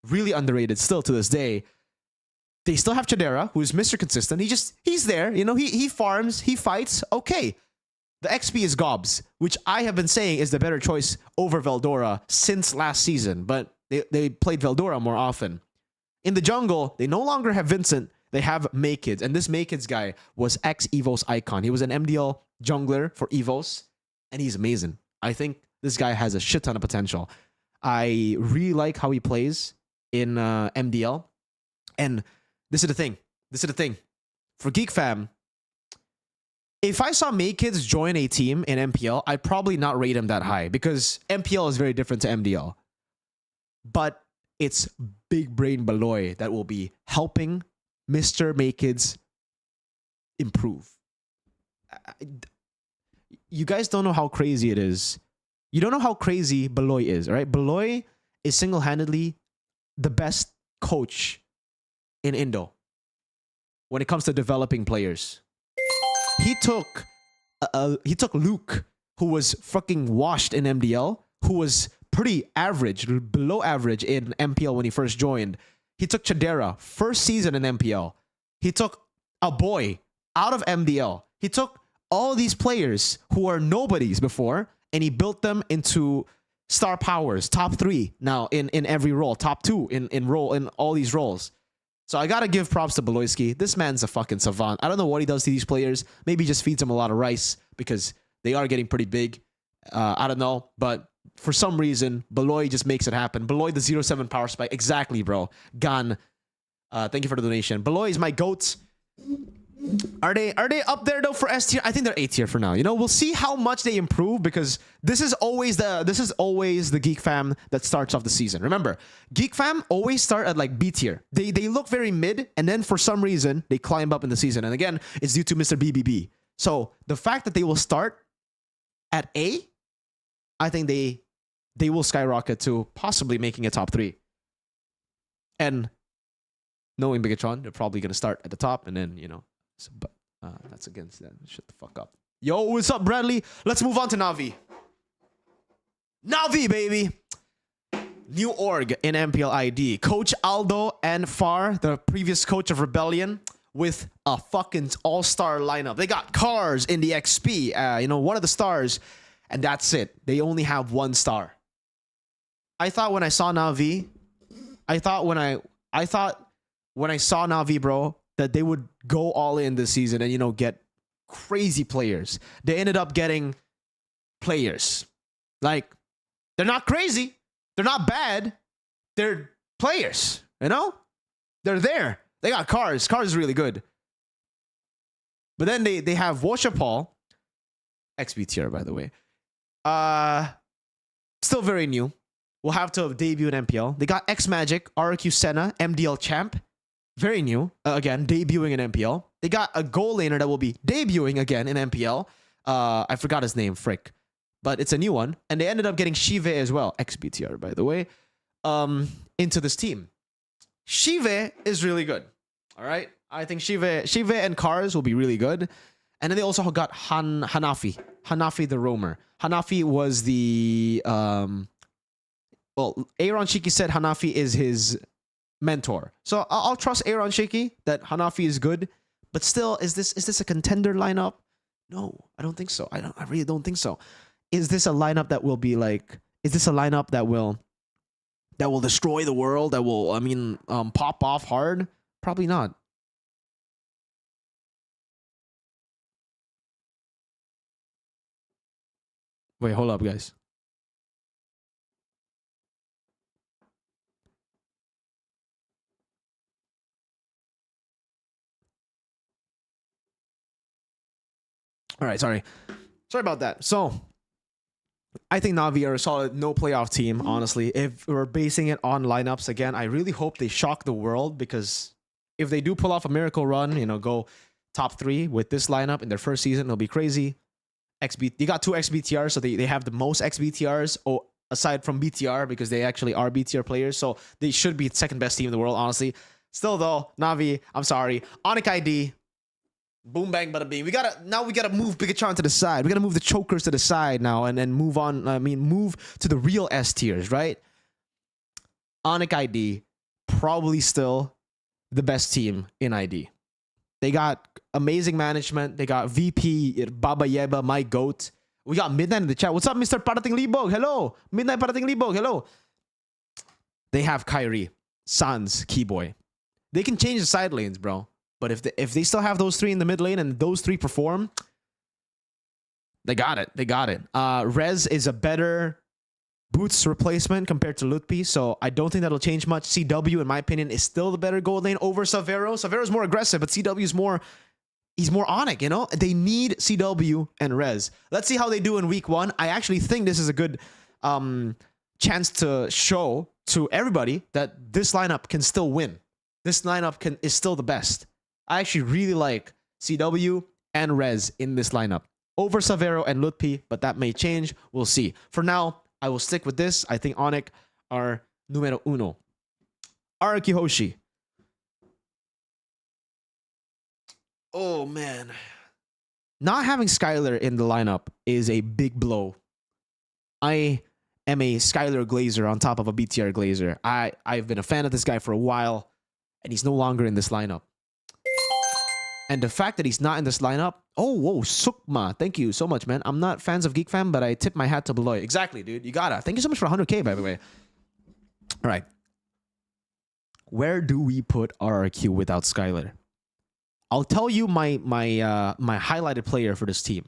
Really underrated still to this day. They still have Chadera, who is Mr. Consistent. He's there. You know, he farms, he fights. Okay. The XP is Gobs, which I have been saying is the better choice over Veldora since last season. But they played Veldora more often. In the jungle, they no longer have Vincent. They have Maykids. And this Maykids guy was ex-Evos icon. He was an MDL jungler for Evos. And he's amazing. I think this guy has a shit ton of potential. I really like how he plays in MDL. And this is the thing. For Geek Fam, if I saw Maykids join a team in MPL, I'd probably not rate him that high because MPL is very different to MDL. But it's Big Brain Baloy that will be helping Mr. Maykids improve. You guys don't know how crazy it is. You don't know how crazy Baloy is, right? Baloy is single-handedly the best coach in Indo when it comes to developing players. He took Luke, who was fucking washed in MDL, who was pretty average, below average in MPL when he first joined. He took Chadera, first season in MPL. He took a boy out of MDL. He took all these players who are nobodies before, and he built them into star powers, top 3 now in every role, top 2 in all these roles. So I gotta give props to Beloyski. This man's a fucking savant. I don't know what he does to these players. Maybe he just feeds them a lot of rice because they are getting pretty big. I don't know, but for some reason, Beloy just makes it happen. Beloy the 0-7 power spike. Exactly, bro. Gan. Thank you for the donation. Beloy is my GOAT. Are they up there though for S tier? I think they're A tier for now. You know, we'll see how much they improve because this is always the Geek Fam that starts off the season. Remember, Geek Fam always start at like B tier. They look very mid, and then for some reason they climb up in the season. And again, it's due to Mr. BBB. So the fact that they will start at A, I think they will skyrocket to possibly making a top 3. And knowing Bigatron, they're probably gonna start at the top, and then but that's against that. Shut the fuck up. Yo, what's up, Bradley? Let's move on to Navi. Navi, baby. New org in MPL ID. Coach Aldo and Far, the previous coach of Rebellion, with a fucking all-star lineup. They got Cars in the XP, one of the stars, and that's it. They only have 1 star. I thought when I saw Navi, when I saw Navi, bro, that they would go all in this season and, get crazy players. They ended up getting players. Like, they're not crazy. They're not bad. They're players, They're there. They got Cars. Cars is really good. But then they have Washapal. XB tier, by the way. Still very new. Will have to debut in MPL. They got X Magic, RQ Senna, MDL Champ. Very new. Again, debuting in MPL. They got a goal laner that will be debuting again in MPL. I forgot his name, frick. But it's a new one. And they ended up getting Shive as well. XBTR, by the way. Into this team. Shive is really good. All right? I think Shive and Cars will be really good. And then they also got Hanafi. Hanafi the Roamer. Hanafi was the... Aaron Shiki said Hanafi is his mentor. So I'll trust Aaron Shiki that Hanafi is good. But still, is this a contender lineup? No, I don't think so. I really don't think so. Is this a lineup that will be like... Is this a lineup that will destroy the world? That will, pop off hard? Probably not. Wait, hold up, guys. All right, sorry about that. So, I think Navi are a solid no playoff team, honestly. If we're basing it on lineups, again, I really hope they shock the world, because if they do pull off a miracle run, go top 3 with this lineup in their first season, it'll be crazy. They got 2 XBTRs, so they have the most XBTRs aside from BTR, because they actually are BTR players, so they should be the second best team in the world, honestly. Still though, Navi, I'm sorry. Onyx ID, boom bang bada bing. We gotta move Bigatron to the side. We gotta move the chokers to the side now, and then move on. Move to the real S tiers, right? Onyx ID, probably still the best team in ID. They got amazing management. They got VP Baba Yeba, my goat. We got Midnight in the chat. What's up, Mr. Parating Libog? Hello, Midnight Parating Libog. Hello. They have Kyrie, Sans, Keyboy. They can change the side lanes, bro. But if they still have those 3 in the mid lane and those 3 perform, they got it. They got it. Rez is a better Boots replacement compared to Lutpi, so I don't think that'll change much. CW, in my opinion, is still the better gold lane over Savero. Savero's more aggressive, but CW is more... He's more on it, They need CW and Rez. Let's see how they do in week 1. I actually think this is a good chance to show to everybody that this lineup can still win. This lineup is still the best. I actually really like CW and Rez in this lineup over Savero and Lutpi, but that may change. We'll see. For now, I will stick with this. I think Onyx are numero uno. Araki Hoshi. Oh, man. Not having Skylar in the lineup is a big blow. I am a Skylar Glazer on top of a BTR Glazer. I've been a fan of this guy for a while, and he's no longer in this lineup. And the fact that he's not in this lineup... Oh, whoa, Sukma. Thank you so much, man. I'm not fans of Geek Fam, but I tip my hat to Beloy. Exactly, dude. You gotta. Thank you so much for 100K, by the way. All right. Where do we put RRQ without Skylar? I'll tell you my highlighted player for this team.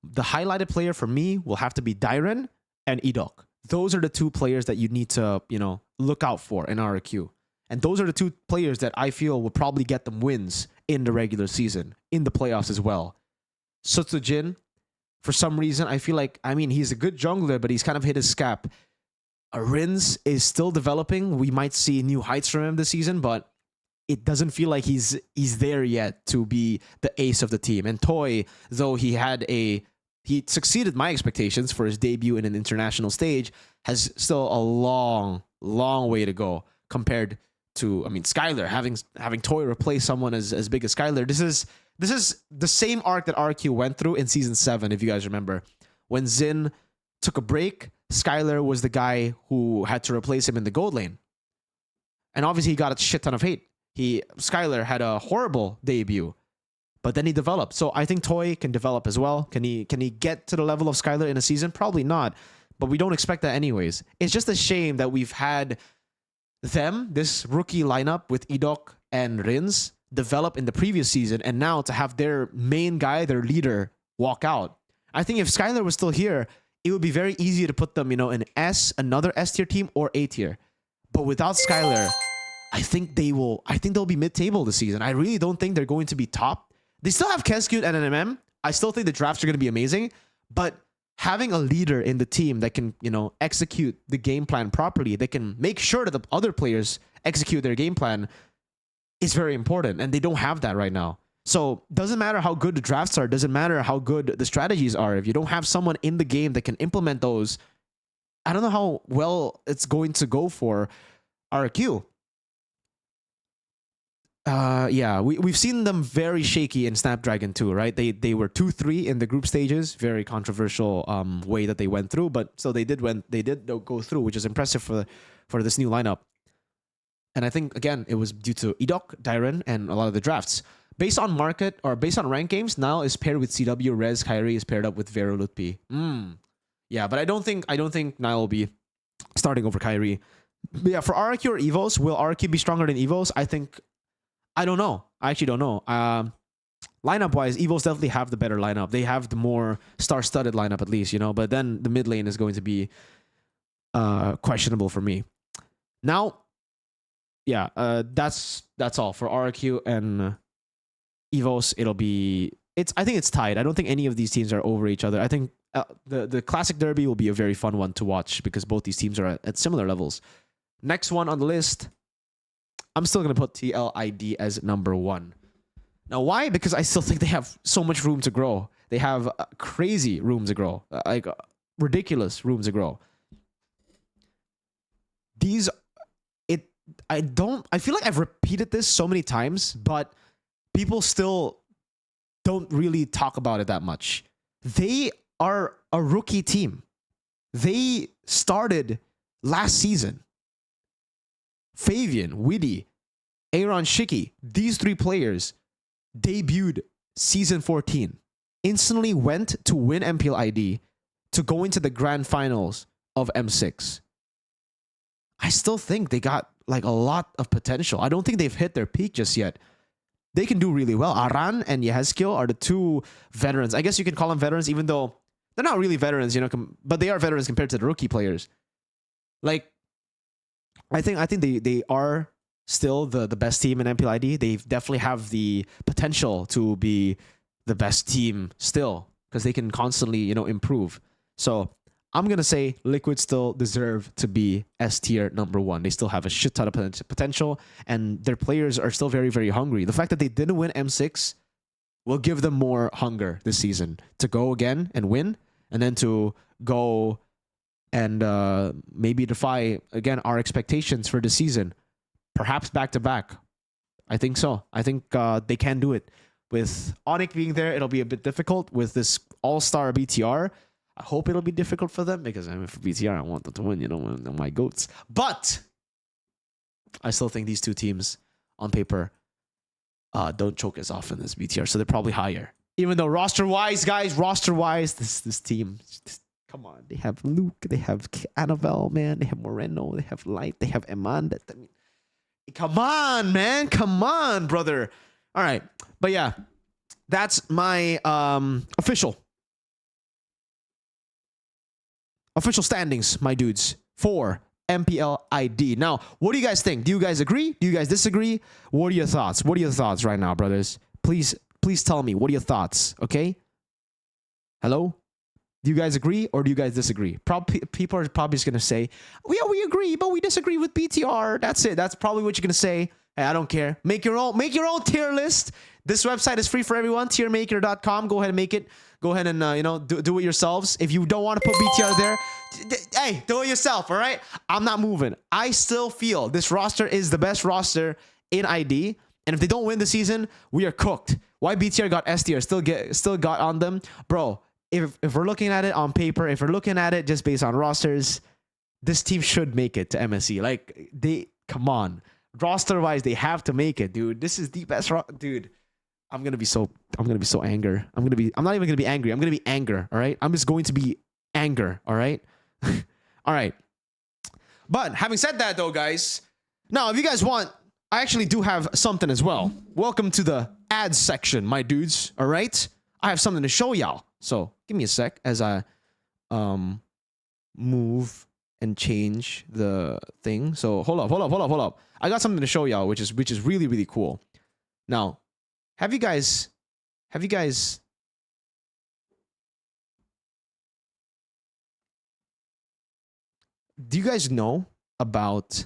The highlighted player for me will have to be Dyren and Edok. Those are the 2 players that you need to, look out for in RRQ. And those are the 2 players that I feel will probably get them wins in the regular season, in the playoffs as well. Sutsujin, for some reason, I feel like, I mean, he's a good jungler, but he's kind of hit his cap. Rins is still developing. We might see new heights from him this season, but it doesn't feel like he's there yet to be the ace of the team. And Toy, though he succeeded my expectations for his debut in an international stage, has still a long way to go compared to, I mean, Skylar. Having Toy replace someone as big as Skylar, this is the same arc that RQ went through in Season 7, if you guys remember. When Xin took a break, Skylar was the guy who had to replace him in the gold lane. And obviously he got a shit ton of hate. Skylar had a horrible debut, but then he developed. So I think Toy can develop as well. Can he get to the level of Skylar in a season? Probably not, but we don't expect that anyways. It's just a shame that we've had this rookie lineup with Edok and Rins develop in the previous season, and now to have their main guy, their leader, walk out. I think if Skylar was still here, it would be very easy to put them, in another S tier team or A tier. But without Skylar, I think they'll be mid-table this season. I really don't think they're going to be top. They still have Keskut and NMM. I still think the drafts are going to be amazing, but having a leader in the team that can, execute the game plan properly, that can make sure that the other players execute their game plan, is very important, and they don't have that right now. So doesn't matter how good the drafts are, doesn't matter how good the strategies are, if you don't have someone in the game that can implement those, I don't know how well it's going to go for RQ. Yeah, we've seen them very shaky in Snapdragon 2, right? They were 2-3 in the group stages, very controversial way that they went through, but so they did go through, which is impressive for this new lineup. And I think, again, it was due to Edok, Dyren, and a lot of the drafts. Based on market, or based on rank games, Nile is paired with CW, Rez, Kyrie is paired up with Vero Lutpi. Yeah, but I don't think Nile will be starting over Kyrie. But yeah, for RRQ or Evos, will RRQ be stronger than Evos? I don't know. I actually don't know. Lineup-wise, Evos definitely have the better lineup. They have the more star-studded lineup at least, but then the mid lane is going to be questionable for me. Now, yeah, that's all for RRQ and Evos. I think it's tied. I don't think any of these teams are over each other. I think the Classic Derby will be a very fun one to watch because both these teams are at similar levels. Next one on the list, I'm still going to put TLID as number 1. Now, why? Because I still think they have so much room to grow. They have crazy room to grow, ridiculous room to grow. I feel like I've repeated this so many times, but people still don't really talk about it that much. They are a rookie team. They started last season. Favian, Widdy, Aaron Shiki, these 3 players debuted Season 14, instantly went to win MPL ID to go into the grand finals of M6. I still think they got a lot of potential. I don't think they've hit their peak just yet. They can do really well. Aran and Yehezkiel are the 2 veterans. I guess you can call them veterans, even though they're not really veterans, but they are veterans compared to the rookie players. I think they are still the best team in MPL ID. They definitely have the potential to be the best team still because they can constantly, improve. So I'm going to say Liquid still deserve to be S tier number 1. They still have a shit ton of potential and their players are still very, very hungry. The fact that they didn't win M6 will give them more hunger this season to go again and win, and then to go and maybe defy, again, our expectations for the season. Perhaps back-to-back. I think so. I think they can do it. With Onyx being there, it'll be a bit difficult. With this all-star BTR, I hope it'll be difficult for them because for BTR, I want them to win, my goats. But I still think these 2 teams on paper don't choke as often as BTR, so they're probably higher. Even though roster-wise, guys, this team, come on, they have Luke, they have Annabelle, man, they have Moreno, they have Light, they have Eman. Come on, man, come on, brother. All right, but yeah, that's my official standings, my dudes, for MPL ID. Now, what do you guys think? Do you guys agree? Do you guys disagree? What are your thoughts? What are your thoughts right now, brothers? Please tell me. What are your thoughts? Okay? Hello? Do you guys agree or do you guys disagree? People are probably just going to say, yeah, we agree, but we disagree with BTR. That's it. That's probably what you're going to say. Hey, I don't care. Make your own tier list. This website is free for everyone. Tiermaker.com. Go ahead and make it. Go ahead and, do it yourselves. If you don't want to put BTR there, hey, do it yourself, all right? I'm not moving. I still feel this roster is the best roster in ID. And if they don't win the season, we are cooked. Why BTR got S tier, still got on them? Bro, if we're looking at it on paper, if we're looking at it just based on rosters, this team should make it to MSC. Like, come on. Roster-wise, they have to make it, dude. This is the best dude. I'm gonna be so anger. I'm not even gonna be angry. I'm gonna be anger, all right? I'm just going to be anger, all right? All right. But having said that though, guys, now if you guys want, I actually do have something as well. Welcome to the ads section, my dudes, all right? I have something to show y'all. So give me a sec as I move and change the thing. So hold up. I got something to show y'all, which is really, really cool. Now, have you guys do you guys know about,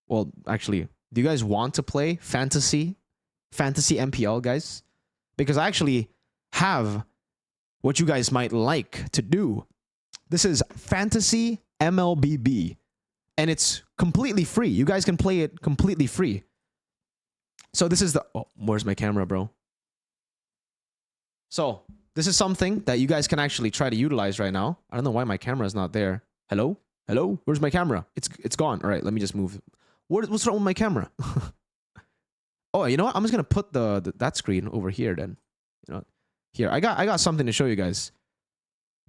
well, actually, do you guys want to play fantasy MPL, guys? Because I actually have what you guys might like to do. This is Fantasy MLBB, and it's completely free. You guys can play it completely free. So this is the... Oh, where's my camera, bro? So this is something that you guys can actually try to utilize right now. I don't know why my camera is not there. Hello? Where's my camera? It's gone. All right, let me just move. What's wrong with my camera? Oh, you know what? I'm just gonna put that screen over here then. You know, here I got something to show you guys.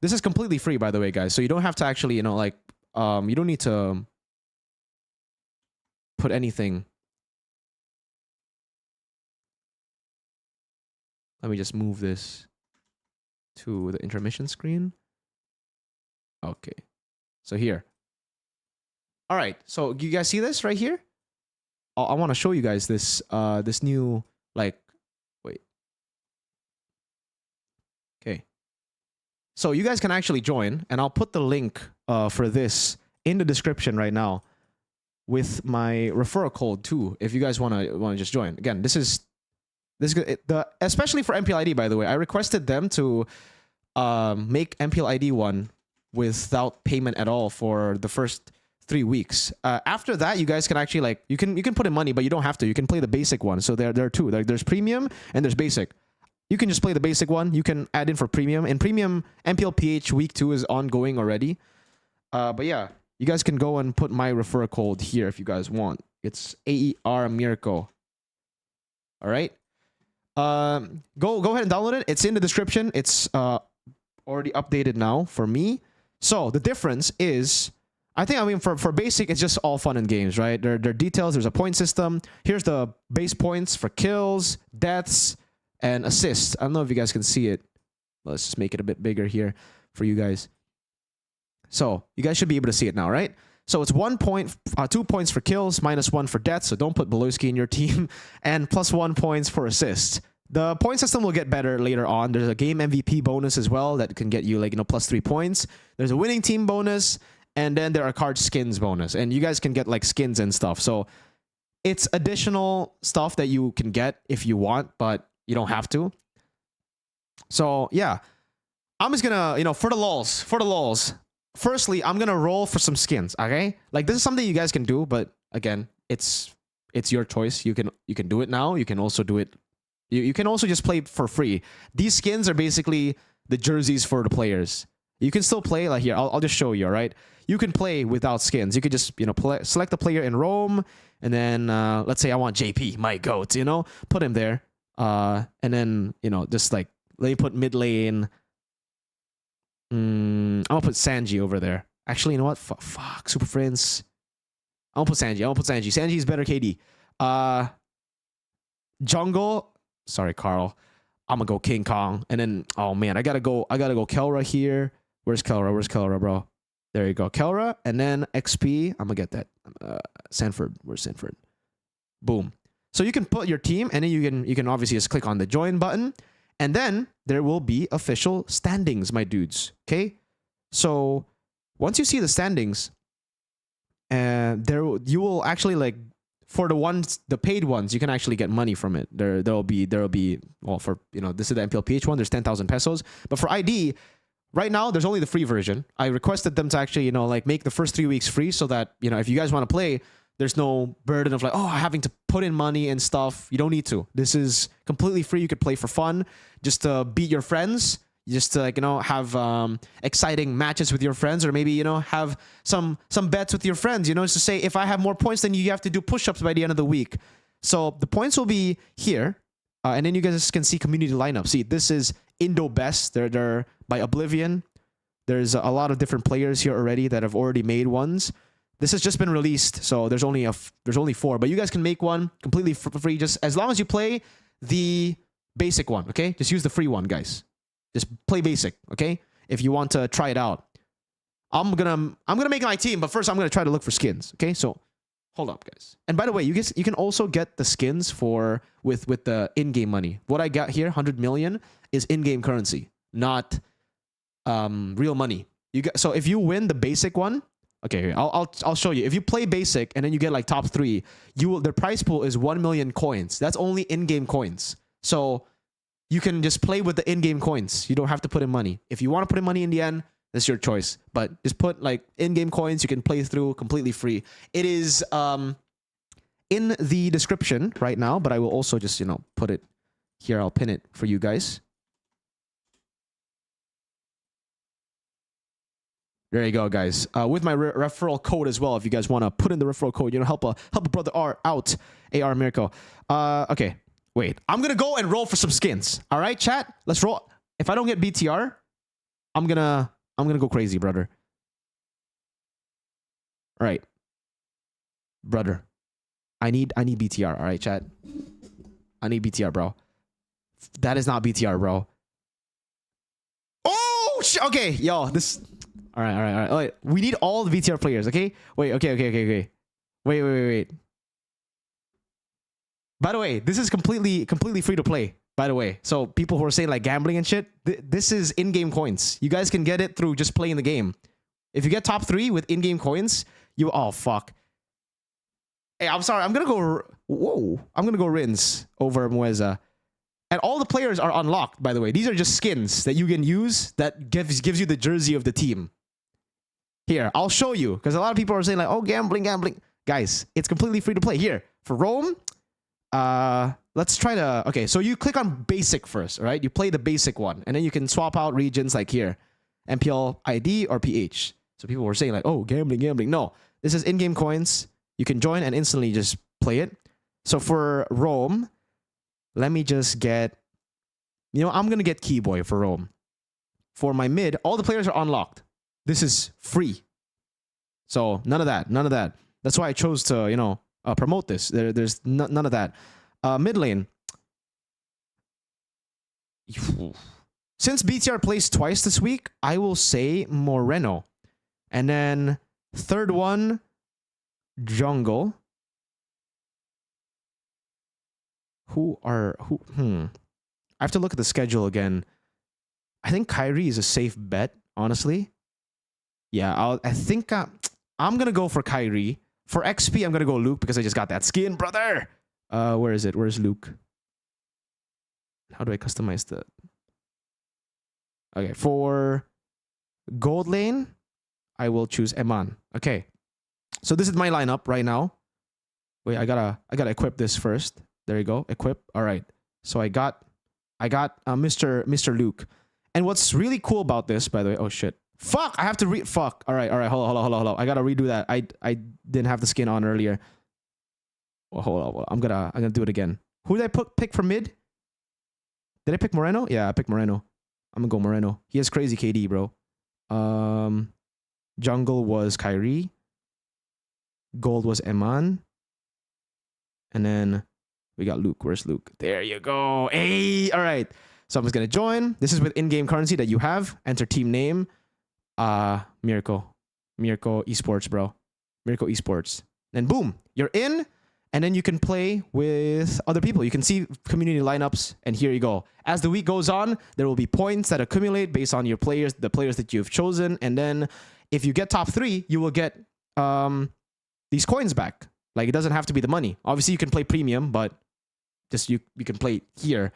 This is completely free, by the way, guys. So you don't have to actually, you don't need to put anything. Let me just move this to the intermission screen. Okay. So here. All right. So you guys see this right here? I want to show you guys this this new, like, wait. Okay. So you guys can actually join, and I'll put the link for this in the description right now with my referral code too, if you guys want to just join. Again, this is especially for MPL ID, by the way. I requested them to make MPL ID 1 without payment at all for the first 3 weeks. After that, you guys can actually, like, you can put in money, but you don't have to. You can play the basic one. So there are two. There's premium and there's basic. You can just play the basic one. You can add in for premium. And premium MPL PH week 2 is ongoing already. But yeah, you guys can go and put my referral code here if you guys want. It's AER Mirko. All right. Go ahead and download it. It's in the description. It's already updated now for me. So the difference is, I mean, for basic, it's just all fun and games, right? There are details. There's a point system. Here's the base points for kills, deaths, and assists. I don't know if you guys can see it. Let's just make it a bit bigger here for you guys. So you guys should be able to see it now, right? So it's 1 point, 2 points for kills, -1 for deaths. So don't put Beloski in your team, and +1 points for assists. The point system will get better later on. There's a game MVP bonus as well that can get you, like, +3 points. There's a winning team bonus, and then there are card skins bonus, and you guys can get, like, skins and stuff. So it's additional stuff that you can get if you want, but you don't have to. So yeah, I'm just gonna, for the lulz. Firstly, I'm gonna roll for some skins. Okay, like, this is something you guys can do, but again, it's your choice. You can do it now. You can also do it. You can also just play for free. These skins are basically the jerseys for the players. You can still play, like, here. I'll just show you. All right, you can play without skins. You could just select the player in Rome, and then let's say I want JP, my goat. Put him there, and then just like, let me put mid lane. I'm gonna put Sanji over there. Actually, you know what? Fuck, Super Friends. I'm gonna put Sanji. Sanji's better KD. Jungle. Sorry, Carl. I'm gonna go King Kong, and then, oh man, I gotta go Kelra here. Where's Kelra, bro? There you go, Kelra, and then XP. I'm gonna get that. Sanford, where's Sanford? Boom. So you can put your team, and then you can obviously just click on the join button, and then there will be official standings, my dudes. Okay, so once you see the standings, you will actually like for the paid ones, you can actually get money from it. There'll be well for this is the MPL PH one. There's 10,000 pesos, but for ID. Right now, there's only the free version. I requested them to actually, like make the first 3 weeks free so that, if you guys want to play, there's no burden of like, oh, having to put in money and stuff. You don't need to. This is completely free. You could play for fun, just to beat your friends, just to have exciting matches with your friends, or maybe, have some bets with your friends, just to say, if I have more points than you, you have to do push-ups by the end of the week. So the points will be here. And then you guys can see community lineup. See, this is Indo Best. They're by Oblivion. There's a lot of different players here already that have already made ones. This has just been released, so there's only 4. But you guys can make one completely free, just as long as you play the basic one. Okay, just use the free one, guys. Just play basic. Okay, if you want to try it out. I'm gonna make my team, but first I'm gonna try to look for skins. Okay, so. Hold up, guys. And by the way, you can also get the skins with the in-game money. What I got here, 100 million, is in-game currency, not real money. So if you win the basic one, okay, I'll show you. If you play basic and then you get like top 3, their prize pool is 1 million coins. That's only in-game coins. So you can just play with the in-game coins. You don't have to put in money. If you want to put in money in the end, that's your choice, but just put like in-game coins. You can play through completely free. It is in the description right now, but I will also just put it here. I'll pin it for you guys. There you go, guys. With my referral code as well. If you guys want to put in the referral code, help a brother out. AR Mirko. Okay, wait. I'm gonna go and roll for some skins. All right, chat. Let's roll. If I don't get BTR, I'm gonna go crazy, brother. All right. Brother. I need BTR, all right, chat? I need BTR, bro. That is not BTR, bro. Oh, okay, yo, this... All right. Wait, we need all the BTR players, okay? Wait, okay. Wait. By the way, this is completely free to play. By the way, so people who are saying like gambling and shit, this is in-game coins. You guys can get it through just playing the game. If you get top 3 with in-game coins, oh fuck. Hey, I'm sorry. I'm gonna go Rins over Mueza, and all the players are unlocked. By the way, these are just skins that you can use that gives you the jersey of the team. Here, I'll show you because a lot of people are saying like, oh, gambling. Guys, it's completely free to play. Here for Rome. Let's try to... Okay, so you click on basic first, all right? You play the basic one, and then you can swap out regions like here. MPL ID or PH. So people were saying like, oh, gambling. No, this is in-game coins. You can join and instantly just play it. So for Rome, let me just get... I'm going to get Keyboy for Rome. For my mid, all the players are unlocked. This is free. So none of that. That's why I chose to, promote this. There's none of that. Mid lane. Since BTR plays twice this week, I will say Moreno. And then third one, jungle. I have to look at the schedule again. I think Kyrie is a safe bet, honestly. Yeah, I think I'm going to go for Kyrie. For XP, I'm going to go Luke because I just got that skin, brother. Where is it? Where's Luke? How do I customize that? Okay, for gold lane, I will choose Eman. Okay, so this is my lineup right now. Wait, I gotta equip this first. There you go, equip. All right, so I got Mr. Luke. And what's really cool about this, by the way, oh shit, fuck, I have to fuck. All right, hold on. I gotta redo that. I didn't have the skin on earlier. Well, hold on. I'm gonna do it again. Who did I pick for mid? Did I pick Moreno? Yeah, I picked Moreno. I'm gonna go Moreno. He has crazy KD, bro. Jungle was Kyrie. Gold was Eman. And then we got Luke. Where's Luke? There you go. Hey, all right. So I'm just gonna join. This is with in-game currency that you have. Enter team name. Mirko. Mirko Esports, bro. Mirko Esports. And boom, you're in. And then you can play with other people. You can see community lineups. And here you go. As the week goes on, there will be points that accumulate based on your players, the players that you've chosen. And then if you get top 3, you will get these coins back. Like, it doesn't have to be the money. Obviously, you can play premium, but just you can play here.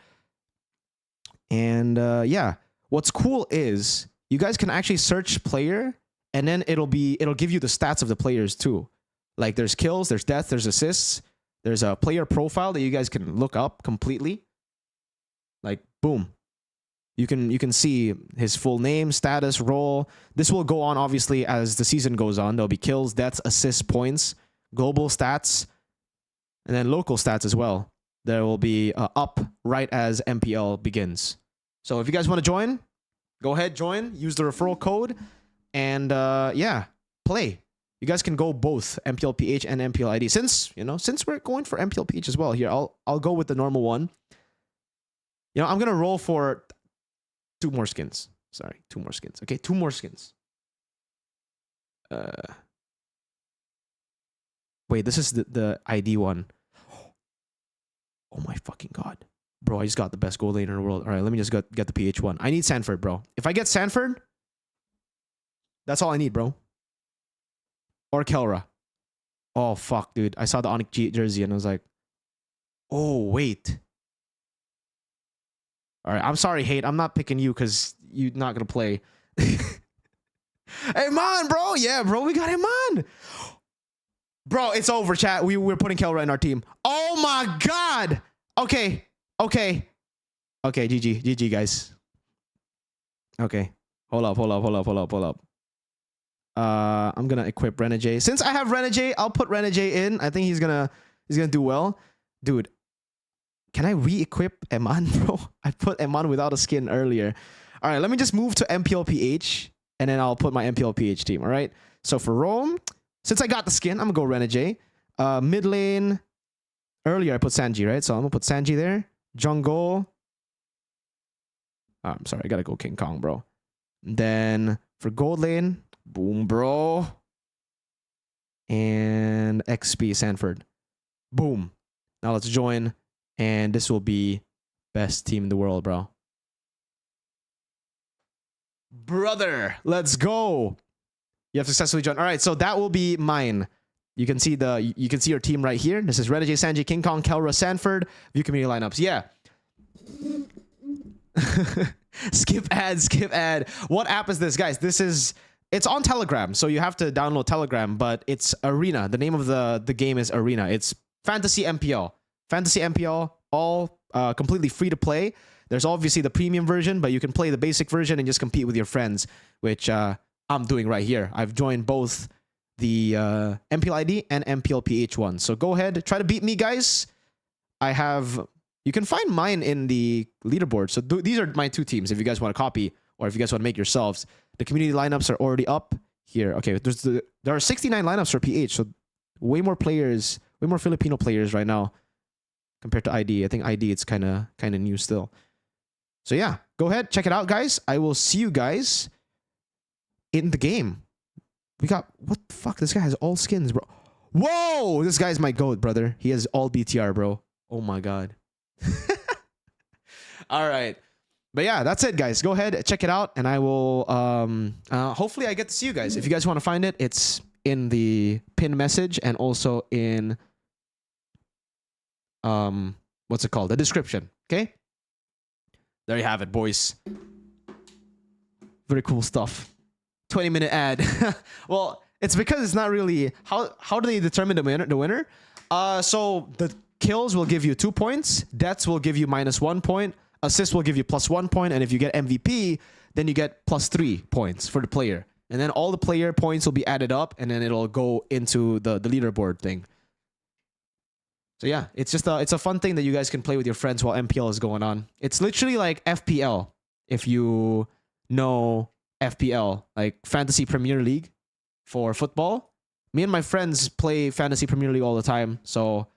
And yeah, what's cool is you guys can actually search player, and then it'll give you the stats of the players too. Like, there's kills, there's deaths, there's assists, there's a player profile that you guys can look up completely. Like, boom. You can see his full name, status, role. This will go on, obviously, as the season goes on. There'll be kills, deaths, assists, points, global stats, and then local stats as well. There will be up right as MPL begins. So if you guys want to join, go ahead, join. Use the referral code. And yeah, play. You guys can go both MPL PH and MPL ID. Since we're going for MPL PH as well here, I'll go with the normal one. I'm gonna roll for 2 more skins. Sorry, 2 more skins. Okay, 2 more skins. Wait, this is the ID one. Oh my fucking god. Bro, I just got the best gold laner in the world. All right, let me just get the PH one. I need Sanford, bro. If I get Sanford, that's all I need, bro. Or Kelra. Oh, fuck, dude. I saw the Onyx jersey and I was like, oh, wait. All right, I'm sorry, Hate. I'm not picking you because you're not going to play. Hey, man, bro. Yeah, bro, we got him on. Bro, it's over, chat. We're putting Kelra in our team. Oh, my God. Okay. Okay. Okay, GG, guys. Okay. Hold up. I'm gonna equip Renegade. Since I have Renegade, I'll put Renegade in. I think he's gonna do well. Dude, can I re-equip Eman, bro? I put Eman without a skin earlier. All right, let me just move to MPL PH, and then I'll put my MPL PH team, all right? So for Rome, since I got the skin, I'm gonna go Renegade. Mid lane, earlier I put Sanji, right? So I'm gonna put Sanji there. Jungle. Oh, I'm sorry, I gotta go King Kong, bro. Then for gold lane, boom, bro. And XP Sanford. Boom. Now let's join. And this will be best team in the world, bro. Brother, let's go. You have successfully joined. All right, so that will be mine. You can see your team right here. This is Renegade, Sanji, King Kong, Kelra, Sanford. View community lineups. Yeah. Skip ad. What app is this, guys? It's on Telegram, so you have to download Telegram, but it's Arena. The name of the game is Arena. It's Fantasy MPL. Fantasy MPL, all completely free to play. There's obviously the premium version, but you can play the basic version and just compete with your friends, which I'm doing right here. I've joined both the MPL ID and MPL PH one. So go ahead, try to beat me, guys. You can find mine in the leaderboard. So these are my 2 teams if you guys want to copy or if you guys want to make yourselves. The community lineups are already up here. Okay, there are 69 lineups for PH, so way more players, way more Filipino players right now compared to ID. I think ID it's kind of new still. So yeah, go ahead, check it out, guys. I will see you guys in the game. What the fuck? This guy has all skins, bro. Whoa, this guy's my GOAT, brother. He has all BTR, bro. Oh my god. All right. But yeah, that's it, guys. Go ahead, check it out, and I will hopefully I get to see you guys. If you guys want to find it, it's in the pinned message and also in what's it called? The description. Okay? There you have it, boys. Very cool stuff. 20-minute ad. Well, it's because it's not really how do they determine the winner? So the kills will give you 2 points, deaths will give you -1 point, assists will give you +1 point, and if you get MVP, then you get +3 points for the player. And then all the player points will be added up, and then it'll go into the leaderboard thing. So yeah, it's just it's a fun thing that you guys can play with your friends while MPL is going on. It's literally like FPL, if you know FPL, like Fantasy Premier League for football. Me and my friends play Fantasy Premier League all the time, so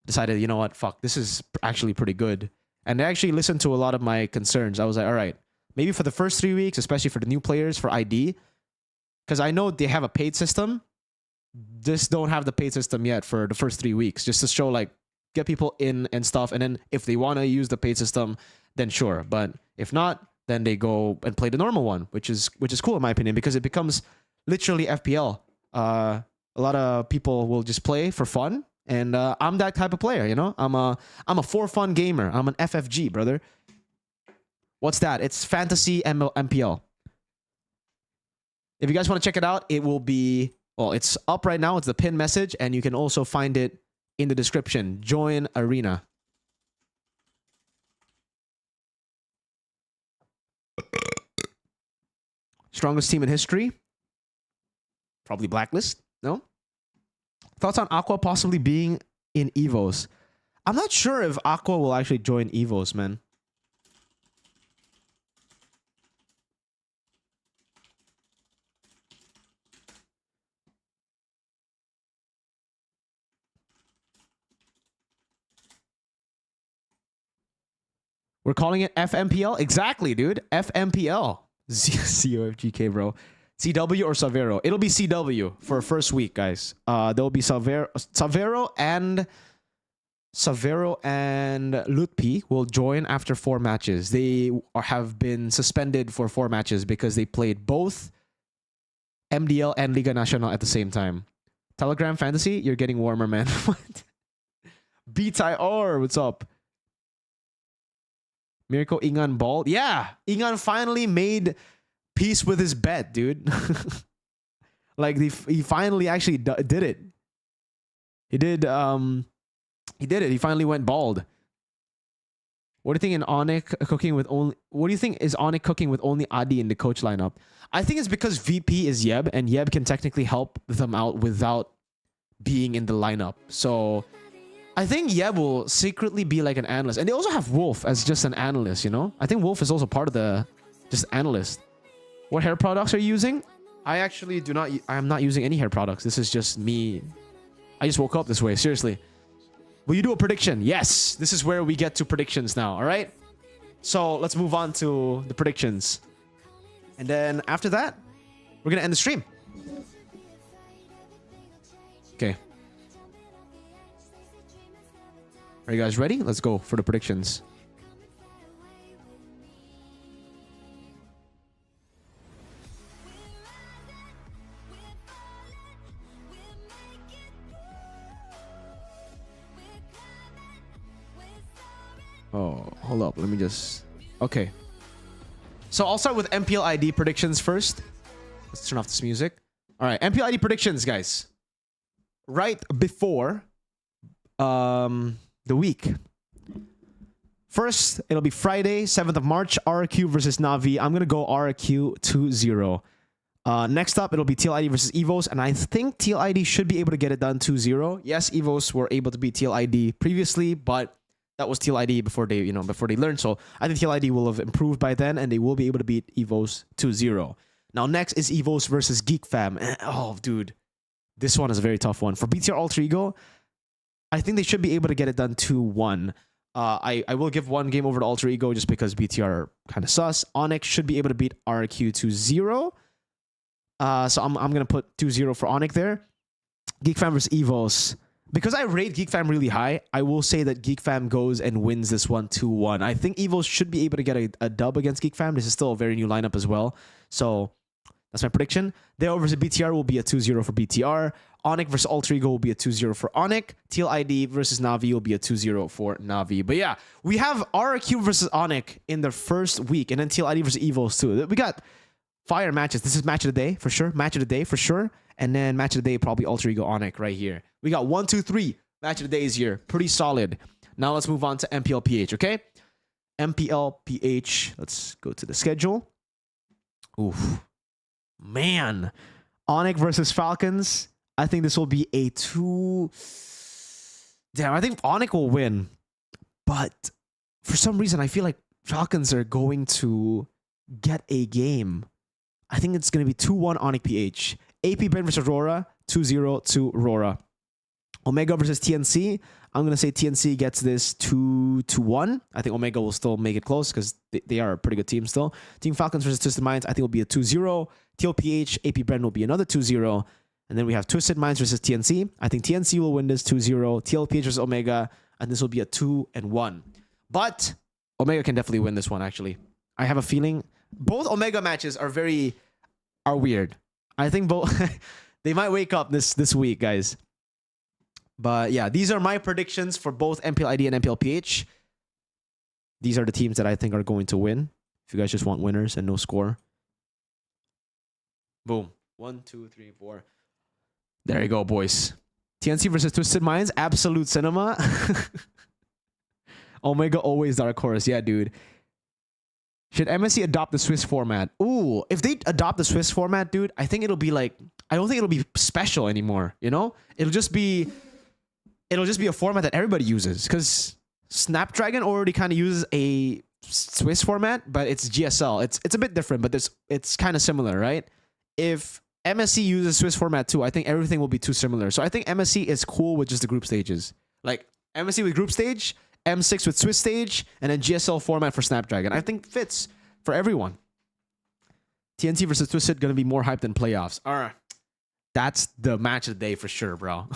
decided, you know what, fuck, this is actually pretty good. And they actually listened to a lot of my concerns. I was like, all right, maybe for the first 3 weeks, especially for the new players, for ID, Because I know they have a paid system. Just don't have the paid system yet for the first 3 weeks, just to show like get people in and stuff. And then if they want to use the paid system, then sure. But if not, then they go and play the normal one, which is cool in my opinion, because it becomes literally FPL. A lot of people will just play for fun, and I'm that type of player. You know, I'm a for fun gamer. I'm an FFG, brother. What's that? It's Fantasy MPL. If you guys want to check it out, it will be, well, it's up right now. It's the pinned message, and you can also find it in the description. Join Arena. Strongest team in history? Probably Blacklist. No? Thoughts on Aqua possibly being in Evos? I'm not sure if Aqua will actually join Evos, man. We're calling it FMPL? Exactly, dude. FMPL. COFGK, bro. CW or Savero? It'll be CW for first week, guys. There'll be Savero and Lutpi will join after 4 matches. They have been suspended for 4 matches because they played both MDL and Liga Nacional at the same time. Telegram Fantasy, you're getting warmer, man. What? BTIR, what's up? Mirko Ingan bald. Yeah, Ingan finally made peace with his bet, dude. Like he finally actually did it. He did it. He finally went bald. What do you think in Onyx cooking with only? What do you think is Onyx cooking with only Adi in the coach lineup? I think it's because VP is Yeb, and Yeb can technically help them out without being in the lineup. So I think Yeb will secretly be like an analyst. And they also have Wolf as just an analyst, you know? I think Wolf is also part of the just analyst. What hair products are you using? I actually do not. I am not using any hair products. This is just me. I just woke up this way. Seriously. Will you do a prediction? Yes. This is where we get to predictions now. All right. So let's move on to the predictions. And then after that, we're going to end the stream. Okay. Are you guys ready? Let's go for the predictions. Oh, hold up. Let me just... Okay. So I'll start with MPL ID predictions first. Let's turn off this music. All right, MPL ID predictions, guys. Right before the week. First, it'll be Friday, 7th of March, RQ versus Navi. I'm going to go RQ 2-0. Next up, it'll be TLID versus Evos, and I think TLID should be able to get it done 2-0. Yes, Evos were able to beat TLID previously, but that was TLID before they, before they learned. So I think TLID will have improved by then, and they will be able to beat Evos 2-0. Now, next is Evos versus Geek Fam. Oh, dude. This one is a very tough one. For BTR Alter Ego, I think they should be able to get it done 2-1. I will give one game over to Alter Ego just because BTR are kind of sus. Onyx should be able to beat RQ 2-0. So I'm going to put 2-0 for Onyx there. Geek Fam versus Evos. Because I rate Geek Fam really high, I will say that Geek Fam goes and wins this one 2-1. I think Evos should be able to get a dub against Geek Fam. This is still a very new lineup as well. So that's my prediction. Deo versus BTR will be a 2-0 for BTR. Onyx versus Alter Ego will be a 2-0 for Onyx. TLID versus Navi will be a 2-0 for Navi. But yeah, we have RQ versus Onyx in the first week, and then TLID versus Evos too. We got fire matches. This is match of the day for sure. Match of the day for sure. And then match of the day, probably Alter Ego Onyx right here. We got 1, 2, 3 match of the days here. Pretty solid. Now let's move on to MPL PH, okay? MPL PH. Let's go to the schedule. Oof. Man. Onyx versus Falcons. I think this will be a 2... Damn, I think Onyx will win. But for some reason, I feel like Falcons are going to get a game. I think it's going to be 2-1 Onyx PH. AP Brehm versus Aurora, 2-0 to Aurora. Omega versus TNC. I'm going to say TNC gets this 2-1. I think Omega will still make it close because they are a pretty good team still. Team Falcons versus Twisted Minds, I think will be a 2-0. TL PH, AP Brehm will be another 2-0. And then we have Twisted Minds versus TNC. I think TNC will win this 2-0. TL PH versus Omega, and this will be a 2-1. But Omega can definitely win this one, actually. I have a feeling both Omega matches are weird. I think both they might wake up this week, guys. But yeah, these are my predictions for both MPL ID and MPL PH. These are the teams that I think are going to win. If you guys just want winners and no score. Boom. 1, 2, 3, 4. There you go, boys. TNC versus Twisted Minds. Absolute cinema. Omega always dark horse. Yeah, dude. Should MSC adopt the Swiss format? Ooh, if they adopt the Swiss format, dude, I think it'll be like, I don't think it'll be special anymore, you know? It'll just be a format that everybody uses, because Snapdragon already kind of uses a Swiss format, but it's GSL. It's a bit different, but it's kind of similar, right? If MSC uses Swiss format too, I think everything will be too similar. So I think MSC is cool with just the group stages. Like MSC with group stage, M6 with Swiss stage, and then GSL format for Snapdragon. I think fits for everyone. TNC versus Twisted gonna be more hyped than playoffs. All right, that's the match of the day for sure, bro.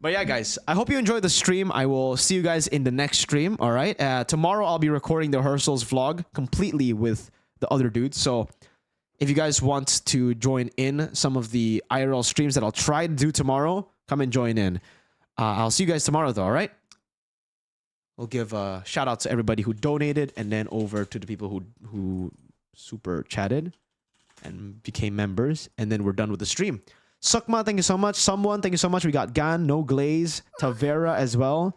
But yeah, guys, I hope you enjoyed the stream. I will see you guys in the next stream. All right, tomorrow I'll be recording the rehearsals vlog completely with the other dudes. So if you guys want to join in some of the IRL streams that I'll try to do tomorrow, come and join in. I'll see you guys tomorrow, though. All right. We'll give a shout out to everybody who donated, and then over to the people who super chatted and became members, and then we're done with the stream. Sukma, thank you so much. Someone, thank you so much. We got Gan, No Glaze, Tavera as well,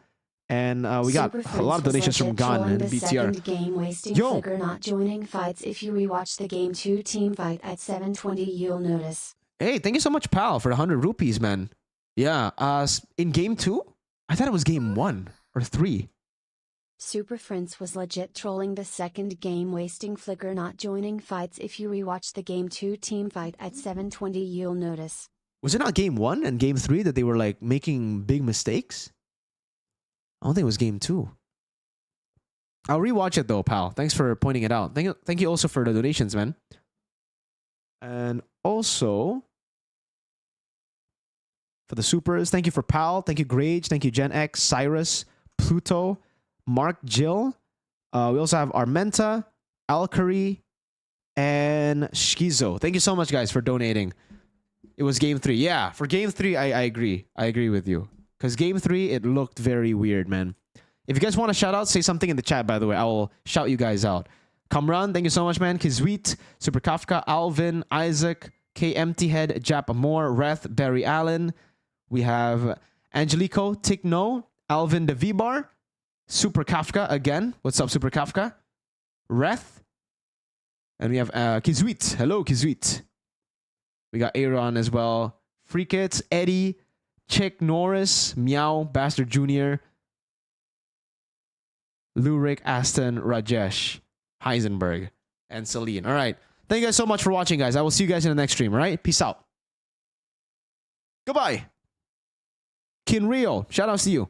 and we got a lot of donations from Gan and BTR. Game wasting Yo, flicker not joining fights. If you rewatch the game 2 team fight at 7:20, you'll notice. hey, thank you so much, pal, for the 100 rupees, man. Yeah, in game 2, I thought it was game 1 or 3. Super Prince was legit trolling the second game wasting flicker not joining fights. If you rewatch the game 2 team fight at 7:20, you'll notice. Was it not game 1 and game 3 that they were like making big mistakes? I don't think it was game 2. I'll rewatch it though, pal. Thanks for pointing it out. Thank you also for the donations, man. And also for the supers, thank you for Pal, thank you Grage, thank you Gen X, Cyrus, Pluto, Mark, Jill. We also have Armenta, Alkari, and Shizo. Thank you so much, guys, for donating. It was game 3. Yeah, for game 3, I agree. I agree with you. Because game 3, it looked very weird, man. If you guys want to shout out, say something in the chat, by the way. I will shout you guys out. Kamran, thank you so much, man. Kizweet, Super Kafka, Alvin, Isaac, K Empty Head, Jap Amor, Reth, Barry Allen. We have Angelico, Tikno, Alvin the V-Bar, Super Kafka again. What's up, Super Kafka? Reth. And we have Kizweet. Hello, Kizweet. We got Aaron as well. Freakits, Eddie, Chick Norris, Meow, Bastard Jr., Lurik, Aston, Rajesh, Heisenberg, and Celine. All right. Thank you guys so much for watching, guys. I will see you guys in the next stream, all right? Peace out. Goodbye. Kinrio, shout outs to you.